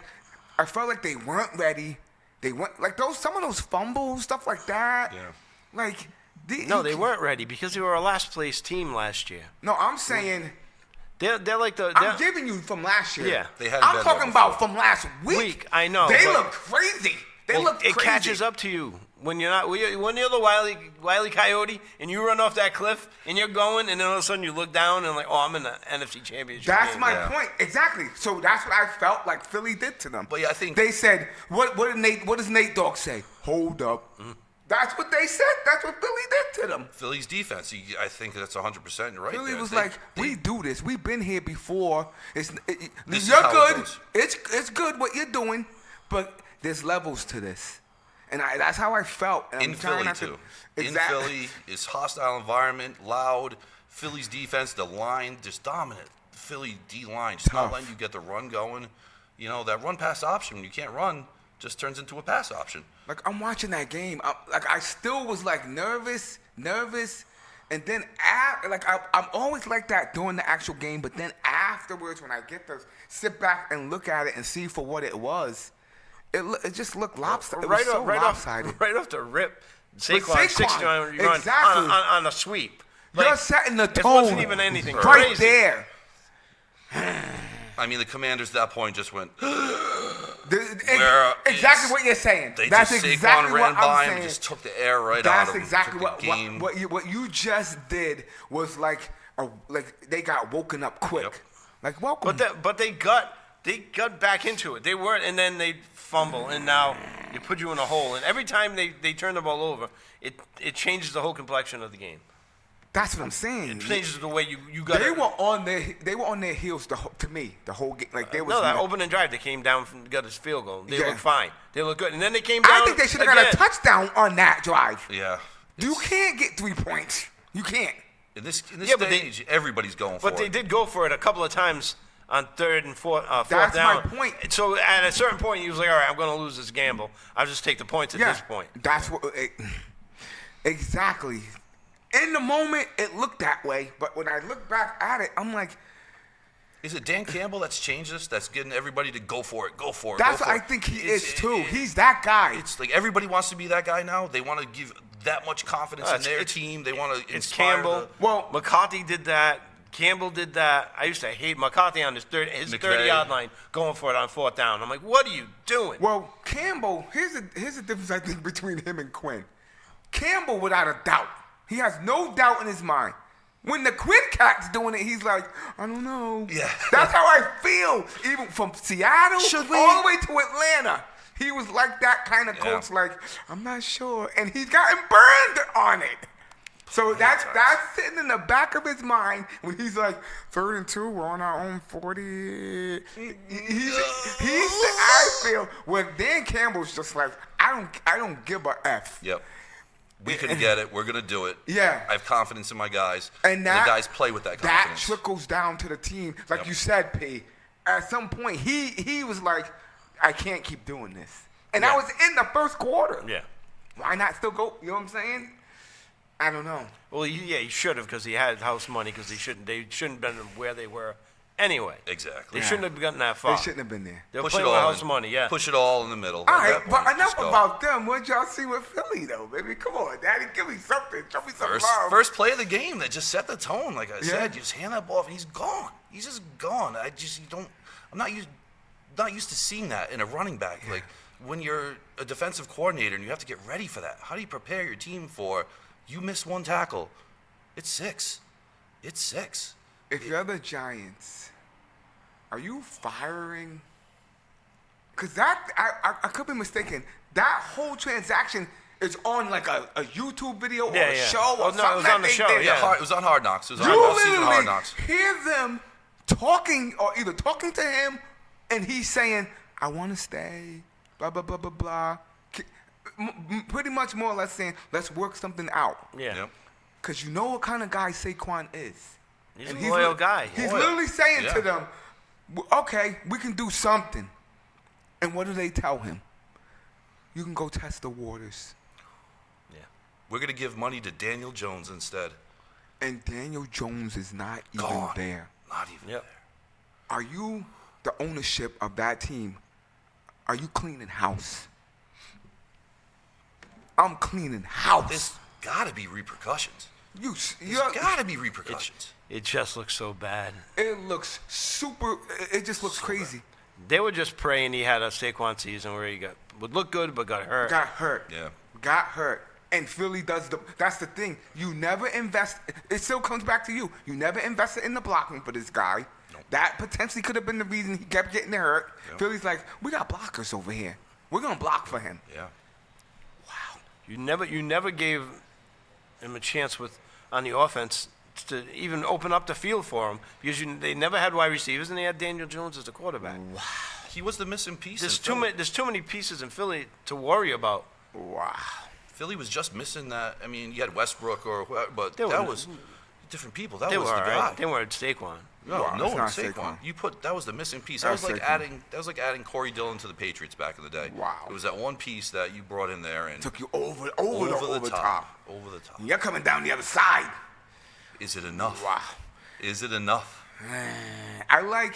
I felt like they weren't ready. They weren't like some of those fumbles, stuff like that. Yeah. Like. No, they weren't ready because they were a last place team last year. No, I'm saying. They're like the. I'm giving you from last year. Yeah. They hadn't I'm been talking there about from last week. I know, They but- look crazy. They Well, look crazy. it catches up to you when you're not. When you're the Wile E. Coyote and you run off that cliff and you're going, and then all of a sudden you look down and like, oh, I'm in the NFC Championship. That's game. my Yeah. point. Exactly. So that's what I felt like Philly did to them. But yeah, I think- they said, what does Nate Dogg say? Hold up. Mm-hmm. That's what they said. That's what Philly did to them. Philly's defense, I think that's 100% right Philly there. was They- like, we do this. We've been here before. This You're is how it good. goes. It's good what you're doing, but there's levels to this. And that's how I felt. And in I'm trying Philly, not to- too. Exactly. In Philly, it's hostile environment, loud. Philly's defense, the line, just dominant. Philly D-line, just not Tough. letting you get the run going. That run-pass option, when you can't run, just turns into a pass option. Like, I'm watching that game. I still was, like, nervous. And then, I'm always like that during the actual game. But then afterwards, when I get to sit back and look at it and see for what it was, it just looked lopsided. It was so lopsided. Right off the rip, With Saquon, Saquon, 60 run exactly. on a sweep. You're setting the It tone. wasn't even anything right crazy. there. I mean, the Commanders at that point just went, Exactly it's- what you're saying. they That's just, exactly Saquon ran what by I'm him, saying. just took the air right out That's of him. exactly took the game. what you just did was like they got woken up quick. Yep. Like welcome. But they got back into it. They weren't, and then they fumble, and now you put you in a hole. And every time they turn the ball over, it changes the whole complexion of the game. That's what I'm saying. It changes the way you got. They were on their heels to me the whole game. Like there was No, that no- opening drive, they came down from got his field goal. They Yeah. looked fine. They looked good, and then they came down. I think they should have got a again. touchdown on that drive. Yeah. You can't get 3 points. You can't. In this Yeah, but day they- and age, everybody's going for But it. they did go for it a couple of times on third and fourth That's down. my point. So at a certain point, he was like, "All right, I'm going to lose this gamble. I'll just take the points at Yeah, this point." that's what. Exactly. In the moment, it looked that way, but when I look back at it, I'm like, Is it Dan Campbell that's changed this? That's getting everybody to go for it, go for it. that's go what for I it? think he It's- is too. it- He's that guy. It's like everybody wants to be that guy now. They want to give that much confidence in their team. They want to It's inspire Campbell. Well- McCarthy did that. Campbell did that. I used to hate McCarthy on his McVay. 30-yard line going for it on 4th down. I'm like, what are you doing? Well, Campbell, here's the difference I think between him and Quinn. Campbell, without a doubt, he has no doubt in his mind. When the Quinn cat's doing it, he's like, I don't know. Yeah. That's how I feel. Even from Seattle Should we? all the way to Atlanta. He was like that kind of Yeah. coach, like, I'm not sure. And he's gotten burned on it. So that's sitting in the back of his mind when he's like, 3rd and 2, we're on our own 40. I feel, well, Dan Campbell's just like, I don't give a F. Yep. We can get it. We're gonna do it. Yeah. I have confidence in my guys. And that, the guys play with that That confidence. trickles down to the team. Like Yep. you said, P, at some point, he was like, I can't keep doing this. And that Yeah. was in the first quarter. Yeah. Why not still go? You know what I'm saying? I don't know. Well, he should have because he had house money because they shouldn't have been where they were anyway. Exactly. They shouldn't have gotten that far. They shouldn't have been there. They were Push playing it with all house in. money, yeah. Push it all in the middle. All At right, that but point, enough just go. about them. What y'all see with Philly, though, baby? Come on, Daddy, give me something. Show me some love. First play of the game that just set the tone. Like I Yeah. said, you just hand that ball off and he's gone. He's just gone. I'm not used to seeing that in a running back. Like when you're a defensive coordinator and you have to get ready for that. How do you prepare your team for you miss one tackle? It's 6. It's 6. If you're the Giants, are you firing? Because I could be mistaken. That whole transaction is on like a YouTube video or Yeah, a yeah. show or Oh, no, it something was that on the they show, did. yeah. It was on Hard Knocks. It was You on off-season Hard literally Knocks. hear them talking or either talking to him and he's saying, I want to stay, blah, blah, blah, blah, blah. Pretty much more or less saying, let's work something out. Yeah. Yep. Because you know what kind of guy Saquon is. He's And a loyal li- guy. He's Loyal. literally saying Yeah. to them, okay, we can do something. And what do they tell him? You can go test the waters. Yeah. We're gonna give money to Daniel Jones instead. And Daniel Jones is not even Gone. there. Not even Yep. there. Are you the ownership of that team? Are you cleaning house? I'm cleaning house. There's gotta be repercussions. There's You're, gotta be repercussions. It just looks so bad. it looks super. It just looks crazy. They were just praying he had a Saquon season where he would look good but got hurt. Got hurt. Yeah. Got hurt. And Philly does that's the thing. You never invest. It still comes back to you. You never invested in the blocking for this guy. Nope. That potentially could have been the reason he kept getting hurt. Yep. Philly's like, we got blockers over here. We're gonna block for him. Yeah. Wow. You never gave him a chance on the offense to even open up the field for him because they never had wide receivers and they had Daniel Jones as the quarterback. He was the missing piece. There's in too Philly. many. There's too many pieces in Philly to worry about. Wow. Philly was just missing that. I mean, you had Westbrook or whoever, but They that were- was different people. That They was were the all guy. right. They weren't Saquon. No, Wow, no it's one not Saquon. Saquon. That was the missing piece. That That's was like Saquon. adding Corey Dillon to the Patriots back in the day. Wow. It was that one piece that you brought in there and Took you over the top. Over the top. You're coming down the other side. Is it enough? Wow. Is it enough? I like,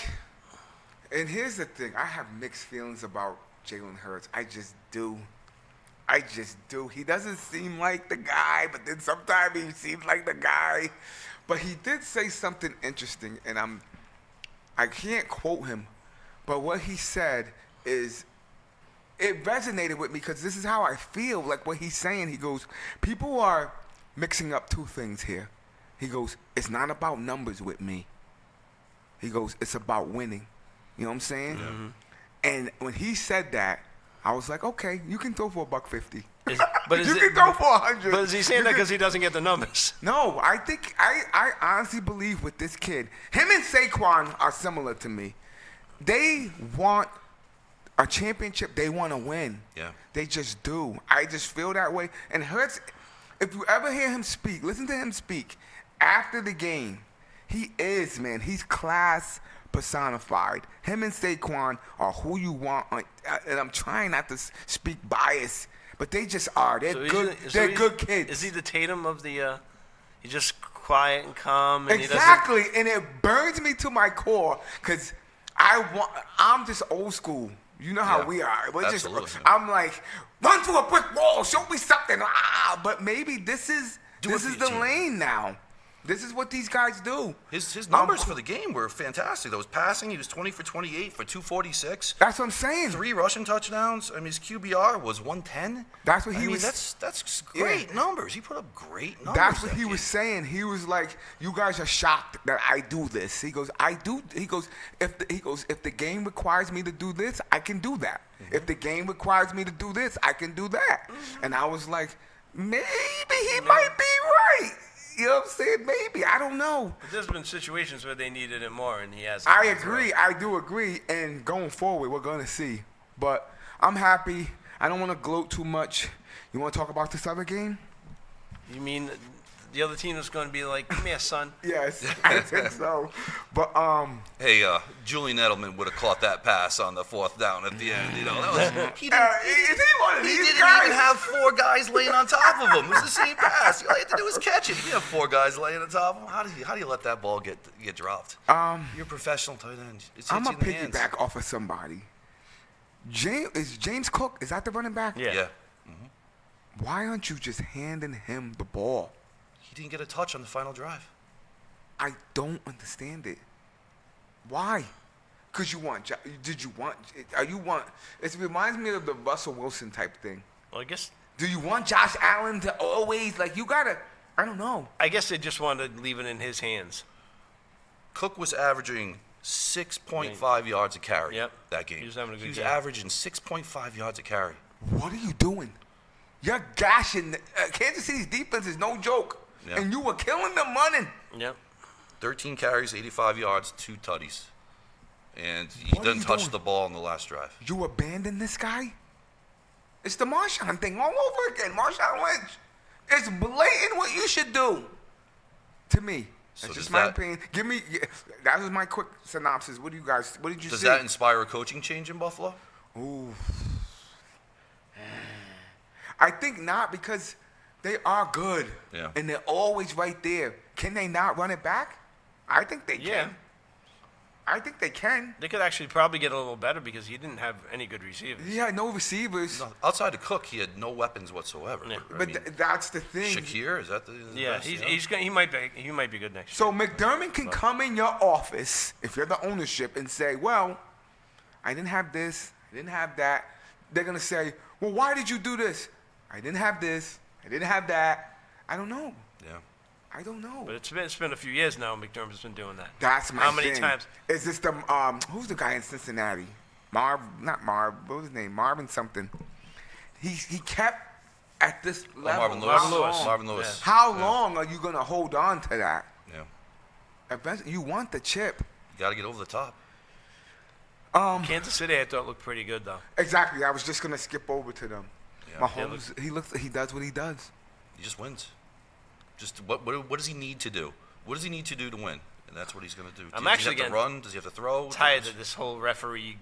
and here's the thing. I have mixed feelings about Jalen Hurts. I just do. He doesn't seem like the guy, but then sometimes he seems like the guy. But he did say something interesting, and I can't quote him, but what he said is, it resonated with me because this is how I feel. Like what he's saying, he goes, people are mixing up two things here. He goes, it's not about numbers with me. He goes, it's about winning. You know what I'm saying? Mm-hmm. And when he said that, I was like, okay, you can throw for $150. But is you it- can throw for 100. But is he saying that because he doesn't get the numbers? No, I think I honestly believe with this kid, him and Saquon are similar to me. They want a championship. They want to win. Yeah. They just do. I just feel that way. And Hurts, if you ever hear him speak, listen to him speak after the game. He is, man. He's class personified. Him and Saquon are who you want. And I'm trying not to speak bias, but they just are. They're So good. he's- They're he's- good kids. Is he the Tatum of the? He's just quiet and calm. And Exactly, and it burns me to my core because I'm just old school. You know how Yeah, we are. absolutely. I'm like, run through a brick wall, show me something. But maybe this is Do it for the your team. lane now. This is what these guys do. His numbers for the game were fantastic. Those passing, he was 20 for 28 for 246. That's what I'm saying. 3 rushing touchdowns. I mean, his QBR was 110. That's what he I mean, was- That's great numbers. He put up great numbers. That's what that he was game. saying. He was like, "You guys are shocked that I do this." He goes, "I do." He goes, "If the game requires me to do this, I can do that. If the game requires me to do this, I can do that." And I was like, maybe he might be right. You know what I'm saying? Maybe. I don't know. But there's been situations where they needed it more, and he has. I agree. I do agree. And going forward, we're going to see. But I'm happy. I don't want to gloat too much. You want to talk about this other game? You mean the other team is going to be like, "Come here, son." Yes, I think so. But Hey, Julian Edelman would have caught that pass on the 4th down at the end. You know, that was, he is he one of He these didn't guys? even have 4 guys laying on top of him. It was the same pass. All you had to do was catch it. You have 4 guys laying on top of him. How do you let that ball get dropped? You're a professional tight end. It's I'm hits gonna you in the hands. piggyback off of somebody. James Cook? Is that the running back? Yeah. Yeah. Why aren't you just handing him the ball? He didn't get a touch on the final drive. I don't understand it. Why? Cause you want? Did you want? Are you want? It reminds me of the Russell Wilson type thing. Well, I guess Do you want Josh Allen to always like? You gotta. I don't know. they just wanted to leave it in his hands. Cook was averaging 6.5 yards a carry Yep. that game. He was having a good He was game. averaging 6.5 yards a carry. What are you doing? You're gashing. Kansas City's defense is no joke, Yeah. and you were killing them running. Yep. 13 carries, 85 yards, 2 tutties. And he What are doesn't you touch doing? the ball on the last drive. You abandon this guy? It's the Marshawn thing all over again. Marshawn Lynch. It's blatant what you should do. To me. So That's does just my that- opinion. That was my quick synopsis. What did you Does see? that inspire a coaching change in Buffalo? Ooh. I think not because they are good. Yeah. And they're always right there. Can they not run it back? I think they Yeah. can. I think they can. They could actually probably get a little better because he didn't have any good receivers. He had no receivers. No, outside of Cook, he had no weapons whatsoever. Yeah. I But mean, that's the thing. Shakir, is that the Yeah, best? he might be good next year. So McDermott can come in your office, if you're the ownership, and say, well, I didn't have this, I didn't have that. They're going to say, well, why did you do this? I didn't have this, I didn't have that. I don't know. Yeah. I don't know. But it's been a few years now. McDermott's been doing that. That's my How many thing. times? Is this the, who's the guy in Cincinnati? Not Marv, what was his name? Marvin something. He kept at this level. Marvin Lewis. How long? Marvin Lewis. How long are you going to hold on to that? Yeah. Eventually, you want the chip. You got to get over the top. Kansas City, I thought looked pretty good though. Exactly. I was just gonna skip over to them. Yeah. Mahomes, he does what he does. He just wins. Just what does he need to do? What does he need to do to win? And that's what he's going to do. I'm Does actually he have to getting run? Does he have to throw? Tired of this whole referee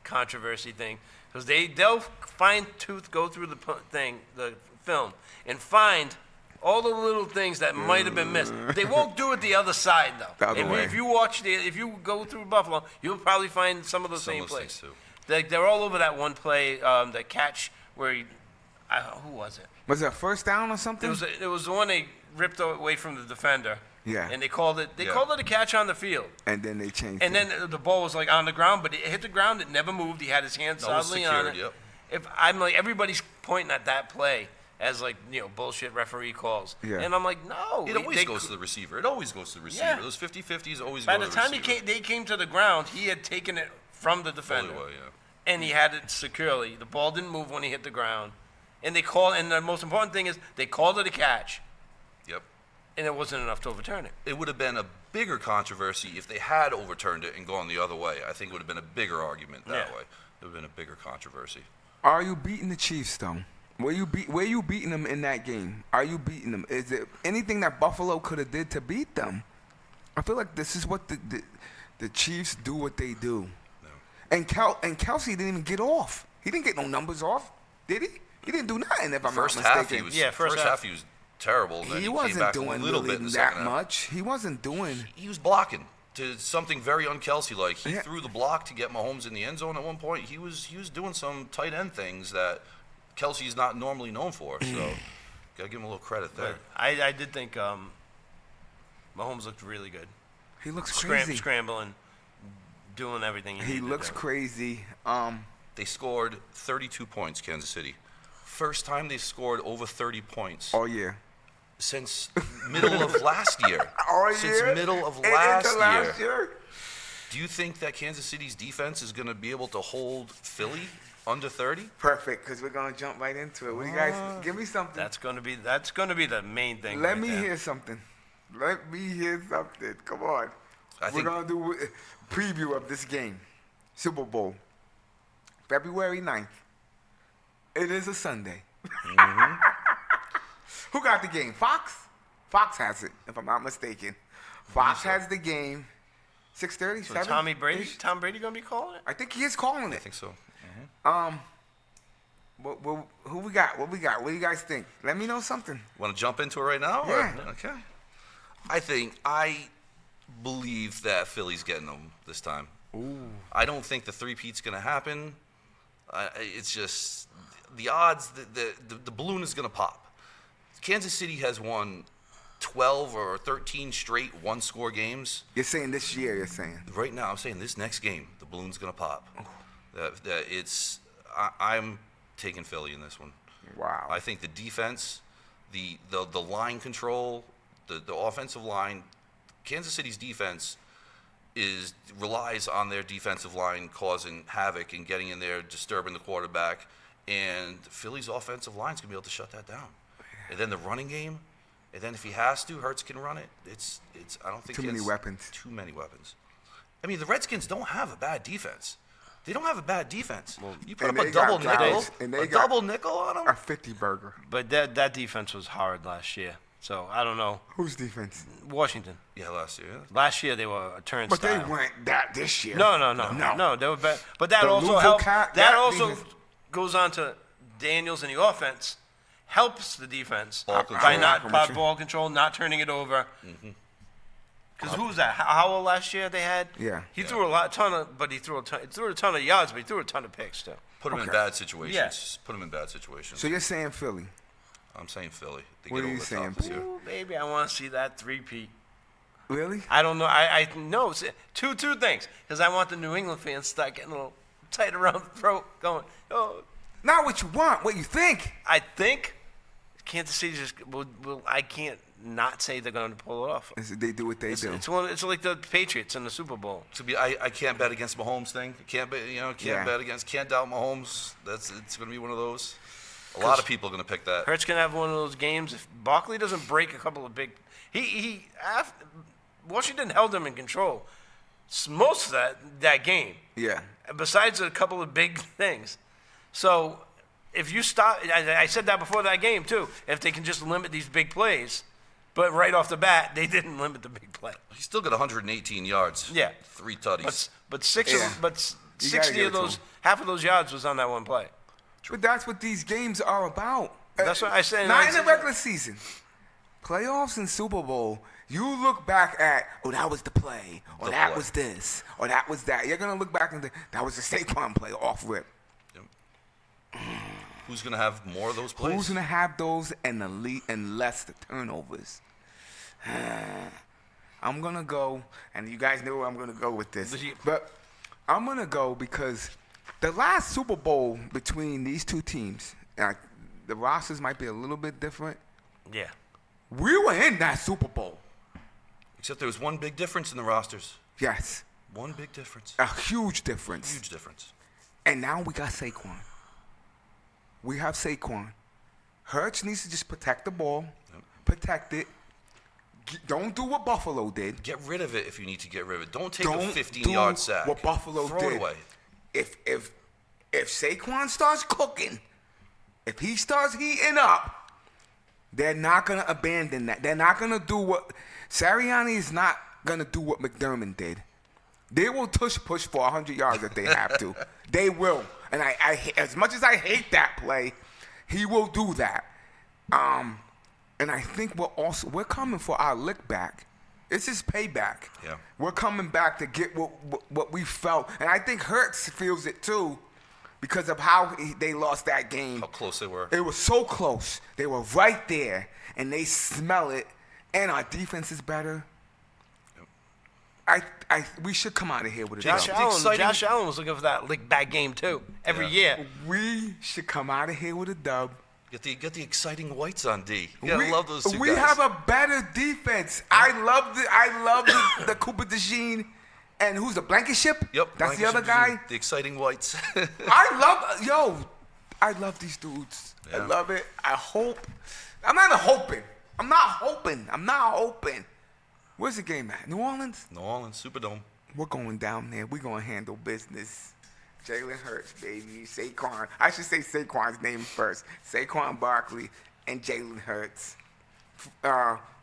controversy thing because they'll fine tooth go through the the film, and find all the little things that might have been missed. They won't do it the other side though. The other way. If you go through Buffalo, you'll probably find some of the Some same of those plays. things, too. They're all over that one play, the catch where who was it? Was it a first down or something? It was the one they ripped away from the defender. Yeah. And they called it Yeah. a catch on the field. And then they changed. And it. then the ball was like on the ground, but it hit the ground. It never moved. He had his hand No, it was solidly on it. secured, yep. If I'm like everybody's pointing at that play as like bullshit referee calls. Yeah. And I'm like, no. It always goes to the receiver. It always goes to the receiver. Yeah. Those 50-50s always By go the to the time receiver. they came to the ground, he had taken it from the defender, Fully well, yeah. and he had it securely. The ball didn't move when he hit the ground, and and the most important thing is they called it a catch, Yep. and it wasn't enough to overturn it. It would have been a bigger controversy if they had overturned it and gone the other way. I think it would have been a bigger argument that Yeah. way. It would have been a bigger controversy. Are you beating the Chiefs though? Where you beating them in that game? Are you beating them? Is there anything that Buffalo could have did to beat them? I feel like this is what the Chiefs do what they do. No. And Kelsey didn't even get off. He didn't get no numbers off, did he? He didn't do nothing. If I'm First not half, mistaken, he was. Yeah, first half. He was terrible. And then he came wasn't back doing a little bit in the that second half. much. He wasn't doing. He was blocking to something very un-Kelsey like. He Yeah. threw the block to get Mahomes in the end zone at one point. He was doing some tight end things that Kelsey's not normally known for. So, gotta give him a little credit there. But I did think Mahomes looked really good. He looks crazy. Scrambling, doing everything He looks crazy. They scored 32 points, Kansas City. First time they scored over 30 points All year. since middle of last year. All Since year? middle of Into last year. year? Do you think that Kansas City's defense is going to be able to hold Philly under 30? Perfect, because we're gonna jump right into it. What do you guys? Give me something. That's gonna be the main thing. Let right me there. hear something. Let me hear something. Come on. I We're think- gonna do a preview of this game, Super Bowl, February 9th. It is a Sunday. Who got the game? Fox? Fox has it, if I'm not mistaken. Fox has the game. 6:30, So 7? Tom Brady gonna be calling it? I think he is calling I it. think so. Who we got? What we got? What do you guys think? Let me know something. Want to jump into it right now? Yeah. Okay. I believe that Philly's getting them this time. Ooh. I don't think the three-peat's going to happen. It's just the odds, the balloon is going to pop. Kansas City has won 12 or 13 straight one-score games. You're saying this year, you're saying. Right now, I'm saying this next game, the balloon's going to pop. I'm taking Philly in this one. Wow. I think the defense, the line control, the offensive line, Kansas City's defense relies on their defensive line causing havoc and getting in there, disturbing the quarterback, and Philly's offensive line's gonna be able to shut that down. And then the running game, and then if he has to, Hurts can run it. It's I don't think Too many weapons. Too many weapons. I mean, the Redskins don't have a bad defense. They don't have a bad defense. You put and up they a got double nickel, guys, and they got double nickel on them. a 50 burger. But that defense was hard last year. So I don't know. Whose defense? Washington. Yeah, last year. Yeah. Last year they were a turnstile. But they weren't that this year. No, they were bad. But that The also Louisville helped. Cat- That that also defense- goes on to Daniels and the offense. Helps the defense Ball by control. not by Control. ball control, not turning it over. Because who was that? Howell last year they had. Yeah. He threw a ton of yards, but he threw a ton of picks too. Put them in Okay. bad situations. Yes. Put them in bad situations. So you're saying Philly? I'm saying Philly. They What get are over you the saying, top this year. Ooh, maybe I want to see that three-peat. Really? I don't know. I know two things because I want the New England fans to start getting a little tight around the throat, going, oh. Not what you want, what you think. I think Kansas City just will. I can't not say they're going to pull it off. They do what they do. It's like the Patriots in the Super Bowl. I can't bet against Mahomes thing. Can't Yeah. can't doubt Mahomes. It's going to be one of those. A lot of people are going to pick that. Hurts can have one of those games if Barkley doesn't break a couple of big. Washington held him in control most of that game. Yeah. Besides a couple of big things. So if you stop, I said that before that game too, if they can just limit these big plays, but right off the bat, they didn't limit the big play. He still got 118 yards. Yeah. 3 tutties. But Yeah. You gotta 60 give of it to those, him. half of those yards was on that one play. But that's what these games are about. That's what I said. Not in the regular season. Playoffs and Super Bowl, you look back at, oh, that was the play, or The that play. was this, or that was that. You're going to look back and think, that was the Saquon play off rip. Who's going to have more of those plays? Who's going to have those and less the turnovers? I'm going to go, and you guys know where I'm going to go with this. But I'm going to go because the last Super Bowl between these two teams, the rosters might be a little bit different. Yeah. We were in that Super Bowl. Except there was one big difference in the rosters. Yes. One big difference. A huge difference. Huge difference. And now we got Saquon. We have Saquon. Hurts needs to just protect the ball, protect it. Don't do what Buffalo did. Get rid of it if you need to get rid of it. Don't take a Don't 15-yard do sack. what Buffalo Throw did. it away. If Saquon starts cooking, if he starts heating up, they're not gonna abandon that. They're not gonna do what Sirianni is not gonna do what McDermott did. They will push for 100 yards if they have to. They will. And I as much as I hate that play, he will do that. And I think we're coming for our lick back. It's his payback. Yeah. We're coming back to get what we felt. And I think Hurts feels it too because of how they lost that game. How close they were. It was so close. They were right there, and they smell it. And our defense is better. we should come out of here with a Josh dub. The exciting- Josh Allen was looking for that lick back game too every Yeah. year. We should come out of here with a dub. Get the exciting whites on D. You gotta love those two we guys. have a better defense. I love the Cooper DeJean, and who's the Blankenship? Yep. That's the other Blankenship, guy. The exciting whites. I love these dudes. I Yeah. love it. I hope. I'm not hoping. I'm not hoping. Where's the game at? New Orleans? New Orleans Superdome. We're going down there. We're going to handle business. Jalen Hurts, baby. Saquon. I should say Saquon's name first. Saquon Barkley and Jalen Hurts.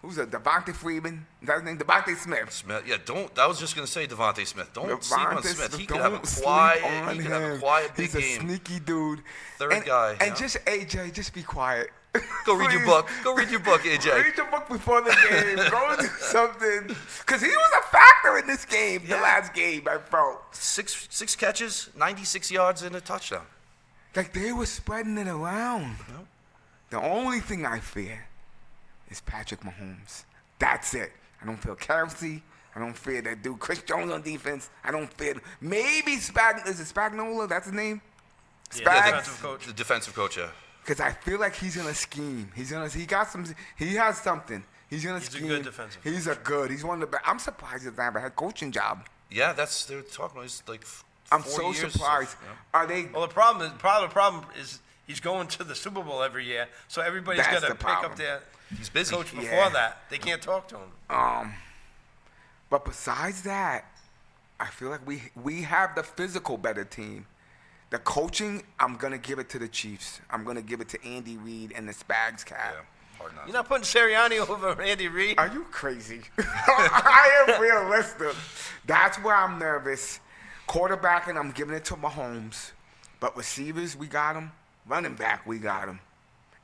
Who's it? Devontae Freeman? Is that his name? Devontae Smith. Smith, yeah, don't. I was just gonna say Devontae Smith. Don't sleep on Devontae Smith. He Smith, could have a don't sleep quiet. on He could have a him. quiet big He's a game. sneaky dude. Third guy, And yeah. just AJ, just be quiet. Go read your Please. book. Go read your book, AJ. Read your book before the game. Go do something. Because he was a factor in this game, the Yeah. last game, I felt. Six catches, 96 yards, and a touchdown. Like they were spreading it around. Yep. The only thing I fear is Patrick Mahomes. That's it. I don't fear Kelsey. I don't fear that dude Chris Jones on defense. I don't fear maybe is it Spagnuolo? That's his name? Yeah, Spags? defensive coach. The defensive coach, yeah. Because I feel like he's gonna scheme. He has something. He's gonna He's a scheme. good defensive He's one of the best. I'm surprised he doesn't have a head coaching job. Yeah, they're talking about. He's like. I'm 4 so years, surprised. yeah. Are they? Well, the problem is he's going to the Super Bowl every year, so everybody's That's got to the pick up problem. their He's busy. coach before Yeah. that. They can't talk to him. But besides that, I feel like we have the physical better team. The coaching, I'm gonna give it to the Chiefs. I'm gonna give it to Andy Reid and the Spags Yeah, cat. hard not. You're not putting Sirianni over Andy Reid. Are you crazy? I am realistic. That's where I'm nervous. Quarterbacking, I'm giving it to Mahomes. But receivers, we got them. Running back, we got them.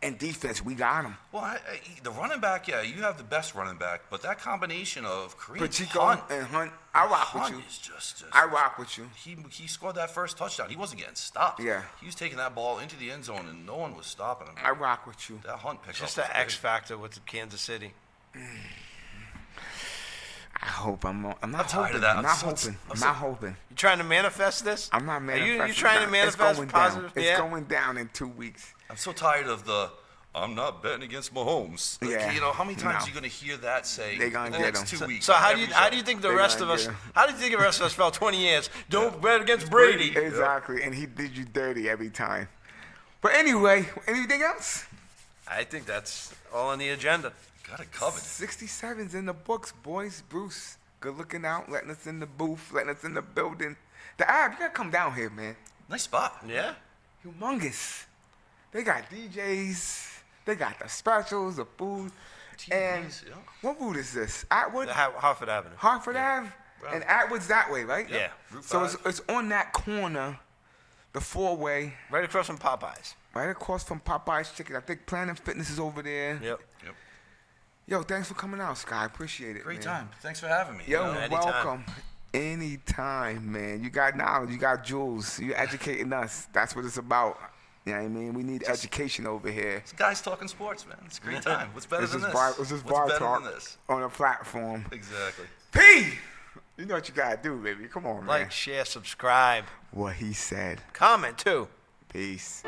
And defense, we got them. Well, the running back, yeah, you have the best running back, but that combination of Kareem Pacheco Hunt, and Hunt, I rock with Hunt you. is just I rock with you. He scored that first touchdown. He wasn't getting stopped. Yeah. He was taking that ball into the end zone, and no one was stopping him. I rock with you. That Hunt pickup. Just was the big. X factor with Kansas City. I hope I'm not I'm tired hoping. of that. I'm I'm not hoping. You trying to manifest this? I'm not manifesting. You trying to that. manifest It's going positive? Down. Yeah. It's going down in 2 weeks. I'm so tired of the. I'm not betting against Mahomes. Like, Yeah. you know, how many times No. are you going to hear that say They gonna in the get next him. 2 weeks? So how do Every you show. think the They're rest gonna of us? get him. How do you think the rest of us felt 20 years? Don't bet against Brady. Exactly, and he did you dirty every time. But anyway, anything else? I think that's all on the agenda. Got it covered. 67's in the books, boys. Bruce, good looking out, letting us in the booth, letting us in the building. The Ab, you gotta come down here, man. Nice spot. Yeah. Humongous. They got DJs. They got the specials, the food. And TVs, yeah. what route is this? Atwood? The Hartford Avenue. Hartford Ave? Right. And Atwood's that way, right? Yeah. Route So 5. it's on that corner, the four-way, Right across from Popeyes. right across from Popeye's Chicken. I think Planet Fitness is over there. Yep. Yep. Yo, thanks for coming out, Sky. Appreciate it. Great man. time. Thanks for having me. Yo, You know? anytime. welcome. Anytime, man. You got knowledge. You got jewels. You're educating us. That's what it's about. You know what I mean? We need education over here. This guy's talking sports, man. It's a great time. What's better This than is this? bar, this is What's bar better talk than this? on a platform. Exactly. P! You know what you gotta do, baby. Come on, man. Like, share, subscribe, What he said. comment too. Peace.